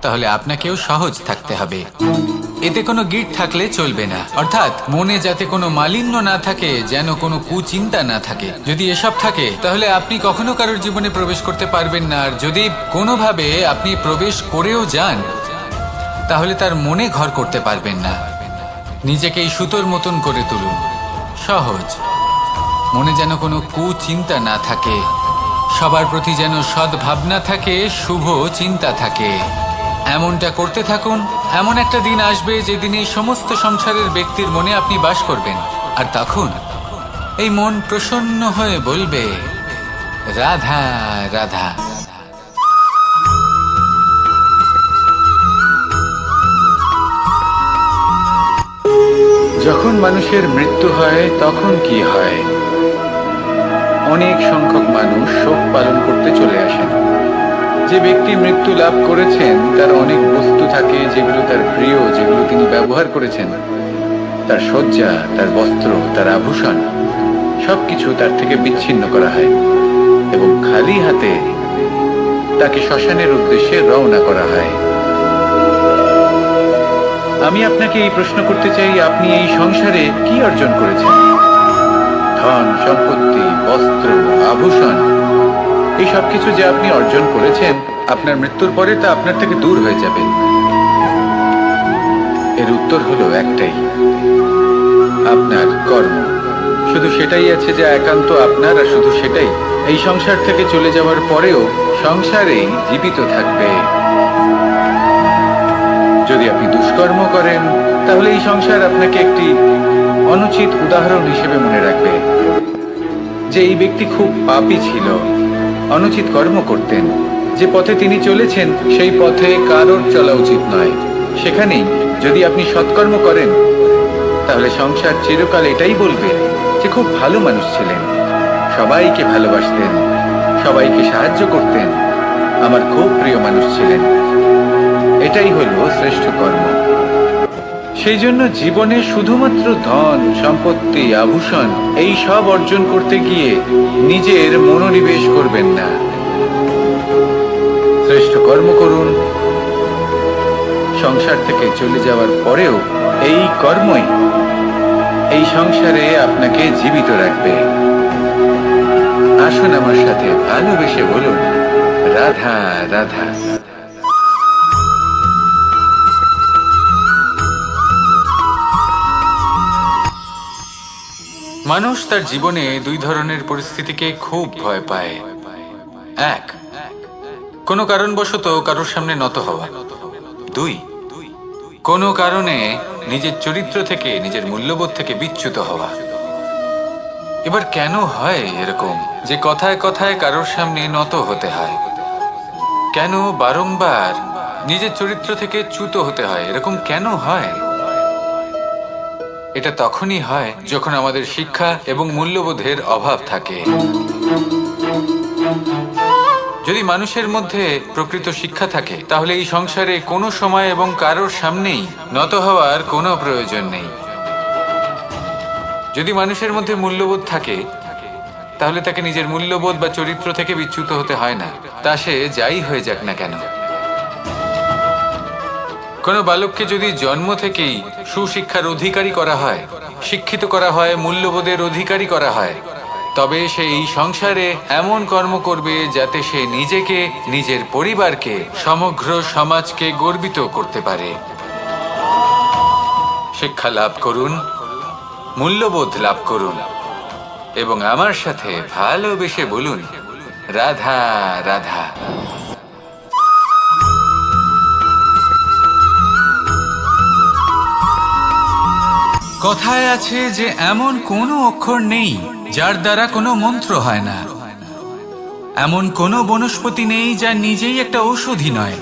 তাহলে আপনাকেও সহজ থাকতে হবে। এতে কোনো গিঁট থাকলে চলবে না, অর্থাৎ মনে যাতে কোনো মালিন্য না থাকে, যেন কোনো কুচিন্তা না থাকে। যদি এসব থাকে তাহলে আপনি কখনো কারোর জীবনে প্রবেশ করতে পারবেন না। আর যদি কোনোভাবে আপনি প্রবেশ করেও যান তাহলে তার মনে ঘর করতে পারবেন না। নিজেকে এই সুতোর মতন করে তুলুন, সহজ। মনে যেন কোনো কুচিন্তা না থাকে, সবার প্রতি যেন সদ্ভাবনা থাকে, শুভ চিন্তা থাকে। এমনটা করতে থাকুন। এমন একটা দিন আসবে যেদিন এই সমস্ত সংসারের ব্যক্তির মনে আপনি বাস করবেন, আর তখন এই মন প্রসন্ন হয়ে বলবে, রাধা রাধা। যখন মানুষের মৃত্যু হয় তখন কি হয়? অনেক সংখ্যক মানুষ শোক পালন করতে চলে আসেন। যে ব্যক্তি মৃত্যু লাভ করেছেন তার অনেক বস্তু থাকে যেগুলো তার প্রিয়, যেগুলো তিনি ব্যবহার করেছেন। তার শয্যা, তার বস্ত্র, তার আভূষণ সবকিছু তার থেকে বিচ্ছিন্ন করা হয় এবং খালি হাতে তাকে শ্মশানের উদ্দেশ্যে রওনা করা হয়। আমি আপনাকে এই প্রশ্ন করতে চাই, আপনি এই সংসারে কি অর্জন করেছেন? ধন সম্পত্তি, বস্ত্র, আভূষণ, এই সব কিছু যে আপনি অর্জন করেছেন, আপনার মৃত্যুর পরে তা আপনার থেকে দূর হয়ে যাবে। এর উত্তর হলো একটাই, আপনার কর্ম। শুধু সেটাই আছে যা একান্ত আপনার, আর শুধু সেটাই এই সংসার থেকে চলে যাওয়ার পরেও সংসারেই জীবিত থাকবে। যদি আপনি দুষ্কর্ম করেন তাহলে এই সংসার আপনাকে একটি অনুচিত উদাহরণ হিসেবে মনে রাখবে যে এই ব্যক্তি খুব পাপী ছিল, অনুচিত কর্ম করতেন। যে পথে তিনি চলেছেন সেই পথে কারোর চলা উচিত নয়। সেখানেই যদি আপনি সৎকর্ম করেন তাহলে সংসার চিরকাল এটাই বলবে যে খুব ভালো মানুষ ছিলেন, সবাইকে ভালোবাসতেন, সবাইকে সাহায্য করতেন, আমার খুব প্রিয় মানুষ ছিলেন। এটাই হলো শ্রেষ্ঠ কর্ম। সেই জন্য জীবনে শুধুমাত্র ধন সম্পত্তি, আভূষণ এই সব অর্জন করতে গিয়ে নিজের মনোনিবেশ করবেন না। শ্রেষ্ঠ কর্ম করুন। সংসার থেকে চলে যাওয়ার পরেও এই কর্মই এই সংসারে আপনাকে জীবিত রাখবে। আসুন আমার সাথে ভালোবেসে বলুন, রাধা রাধা। মানুষ তার জীবনে দুই ধরনের পরিস্থিতিকে খুব ভয় পায়। এক, কোনো কারণবশত কারোর সামনে নত হওয়া। দুই, কোনো কারণে নিজের চরিত্র থেকে, নিজের মূল্যবোধ থেকে বিচ্যুত হওয়া। এবার কেন হয় এরকম যে কথায় কথায় কারোর সামনে নত হতে হয়? কেন বারংবার নিজের চরিত্র থেকে চ্যুত হতে হয়? এরকম কেন হয়? এটা তখনই হয় যখন আমাদের শিক্ষা এবং মূল্যবোধের অভাব থাকে। যদি মানুষের মধ্যে প্রকৃত শিক্ষা থাকে তাহলে এই সংসারে কোনো সময় এবং কারোর সামনেই নত হওয়ার কোনো প্রয়োজন নেই। যদি মানুষের মধ্যে মূল্যবোধ থাকে তাহলে তাকে নিজের মূল্যবোধ বা চরিত্র থেকে বিচ্যুত হতে হয় না, তা সে যাই হয়ে যাক না কেন। কোনো বালককে যদি জন্ম থেকেই সুশিক্ষার অধিকারী করা হয়, শিক্ষিত করা হয়, মূল্যবোধের অধিকারী করা হয়, তবে সে এই সংসারে এমন কর্ম করবে যাতে সে নিজেকে, নিজের পরিবারকে, সমগ্র সমাজকে গর্বিত করতে পারে। শিক্ষা লাভ করুন, মূল্যবোধ লাভ করুন এবং আমার সাথে ভালোবেসে বলুন, রাধা রাধা। কথায় আছে যে এমন কোনো অক্ষর নেই যার দ্বারা কোনো মন্ত্র হয় না, এমন কোনো বনস্পতি নেই যা নিজেই একটা ঔষধি নয়,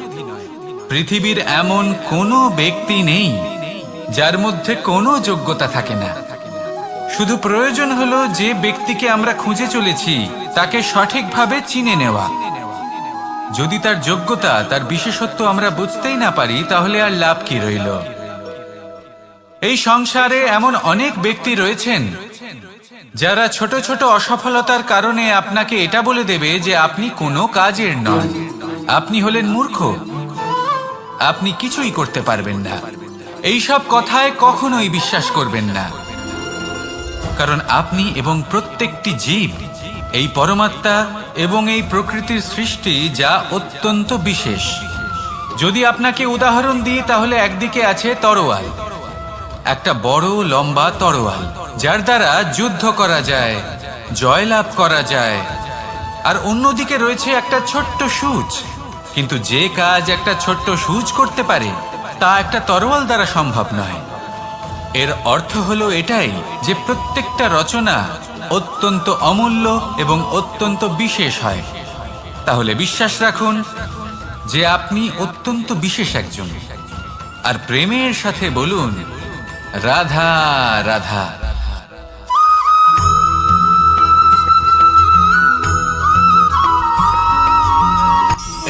পৃথিবীর এমন কোনো ব্যক্তি নেই যার মধ্যে কোনো যোগ্যতা থাকে না। শুধু প্রয়োজন হলো যে ব্যক্তিকে আমরা খুঁজে চলেছি তাকে সঠিকভাবে চিনে নেওয়া। যদি তার যোগ্যতা, তার বিশেষত্ব আমরা বুঝতেই না পারি, তাহলে আর লাভ কি রইল? এই সংসারে এমন অনেক ব্যক্তি রয়েছেন যারা ছোট ছোট অসফলতার কারণে আপনাকে এটা বলে দেবে যে আপনি কোনো কাজের নন, আপনি হলেন মূর্খ, আপনি কিছুই করতে পারবেন না। এইসব কথায় কখনোই বিশ্বাস করবেন না, কারণ আপনি এবং প্রত্যেকটি জীব এই পরমাত্মা এবং এই প্রকৃতির সৃষ্টি, যা অত্যন্ত বিশেষ। যদি আপনাকে উদাহরণ দিই তাহলে একদিকে আছে তরোয়াল, একটা বড় লম্বা তরোয়াল যার দ্বারা যুদ্ধ করা যায়, জয়লাভ করা যায়। আর অন্যদিকে রয়েছে একটা ছোট্ট সূচ, কিন্তু যে কাজ একটা ছোট্ট সূচ করতে পারে তা একটা তরোয়াল দ্বারা সম্ভব নয়। এর অর্থ হলো এটাই যে প্রত্যেকটা রচনা অত্যন্ত অমূল্য এবং অত্যন্ত বিশেষ হয়। তাহলে বিশ্বাস রাখুন যে আপনি অত্যন্ত বিশেষ একজন, আর প্রেমের সাথে বলুন রাধা রাধা।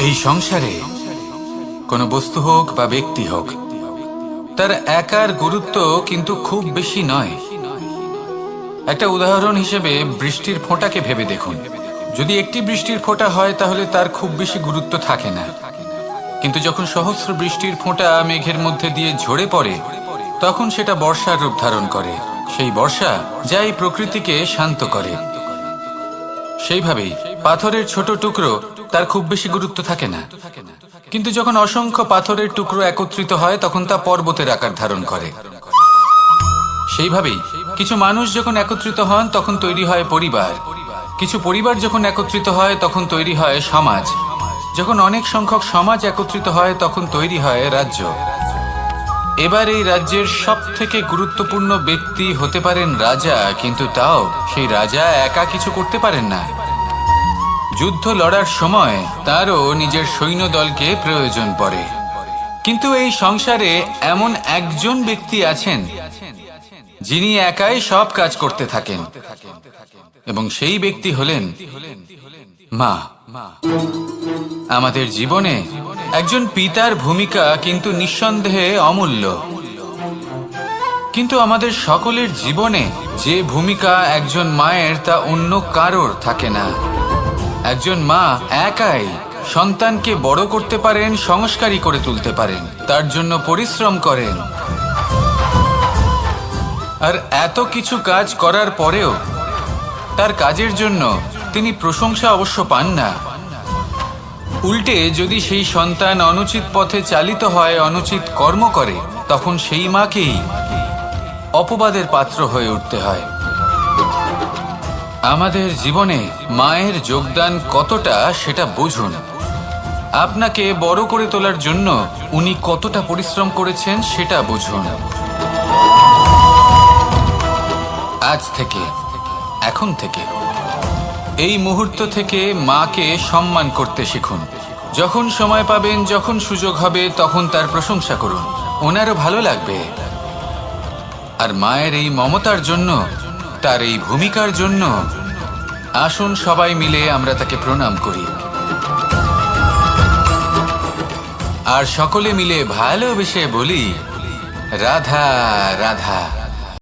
এই সংসারে কোনো বস্তু হোক বা ব্যক্তি হোক, তার একার গুরুত্ব কিন্তু খুব বেশি নয়। একটা উদাহরণ হিসেবে বৃষ্টির ফোঁটাকে ভেবে দেখুন। যদি একটি বৃষ্টির ফোঁটা হয় তাহলে তার খুব বেশি গুরুত্ব থাকে না, কিন্তু যখন সহস্র বৃষ্টির ফোঁটা মেঘের মধ্যে দিয়ে ঝরে পড়ে তখন সেটা বর্ষার রূপ ধারণ করে। সেই বর্ষা যা এই প্রকৃতিকে শান্ত করে। সেইভাবেই পাথরের ছোট টুকরো, তার খুব বেশি গুরুত্ব থাকে না, কিন্তু যখন অসংখ্য পাথরের টুকরো একত্রিত হয় তখন তা পর্বতের আকার ধারণ করে। সেইভাবেই কিছু মানুষ যখন একত্রিত হন তখন তৈরি হয় পরিবার, কিছু পরিবার যখন একত্রিত হয় তখন তৈরি হয় সমাজ, যখন অনেক সংখ্যক সমাজ একত্রিত হয় তখন তৈরি হয় রাজ্য। এবার এই রাজ্যের সব থেকে গুরুত্বপূর্ণ ব্যক্তি হতে পারেন রাজা, কিন্তু তাও সেই রাজা একা কিছু করতে পারেন না। যুদ্ধ লড়ার সময় তারও নিজের সৈন্যদলকে প্রয়োজন পড়ে। কিন্তু এই সংসারে এমন একজন ব্যক্তি আছেন যিনি একাই সব কাজ করতে থাকেন, এবং সেই ব্যক্তি হলেন মা। আমাদের জীবনে একজন পিতার ভূমিকা কিন্তু নিঃসন্দেহে অমূল্য, কিন্তু আমাদের সকলের জীবনে যে ভূমিকা একজন মায়ের তা অন্য কারোর থাকে না। একজন মা একাই সন্তানকে বড় করতে পারেন, সংস্কারী করে তুলতে পারেন, তার জন্য পরিশ্রম করেন। আর এত কিছু কাজ করার পরেও তার কাজের জন্য তিনি প্রশংসা অবশ্য পান না। উল্টে যদি সেই সন্তান অনুচিত পথে চালিত হয়, অনুচিত কর্ম করে, তখন সেই মাকেই অপবাদের পাত্র হয়ে উঠতে হয়। আমাদের জীবনে মায়ের যোগদান কতটা সেটা বুঝুন। আপনাকে বড় করে তোলার জন্য উনি কতটা পরিশ্রম করেছেন সেটা বুঝুন। আজ থেকে, এখন থেকে, এই মুহূর্ত থেকে মাকে সম্মান করতে শিখুন। যখন সময় পাবেন, যখন সুযোগ হবে, তখন তার প্রশংসা করুন, ওনারও ভালো লাগবে। আর মায়ের এই মমতার জন্য, তার এই ভূমিকার জন্য আসুন সবাই মিলে আমরা তাকে প্রণাম করি, আর সকলে মিলে ভালোবেসে বলি রাধা রাধা।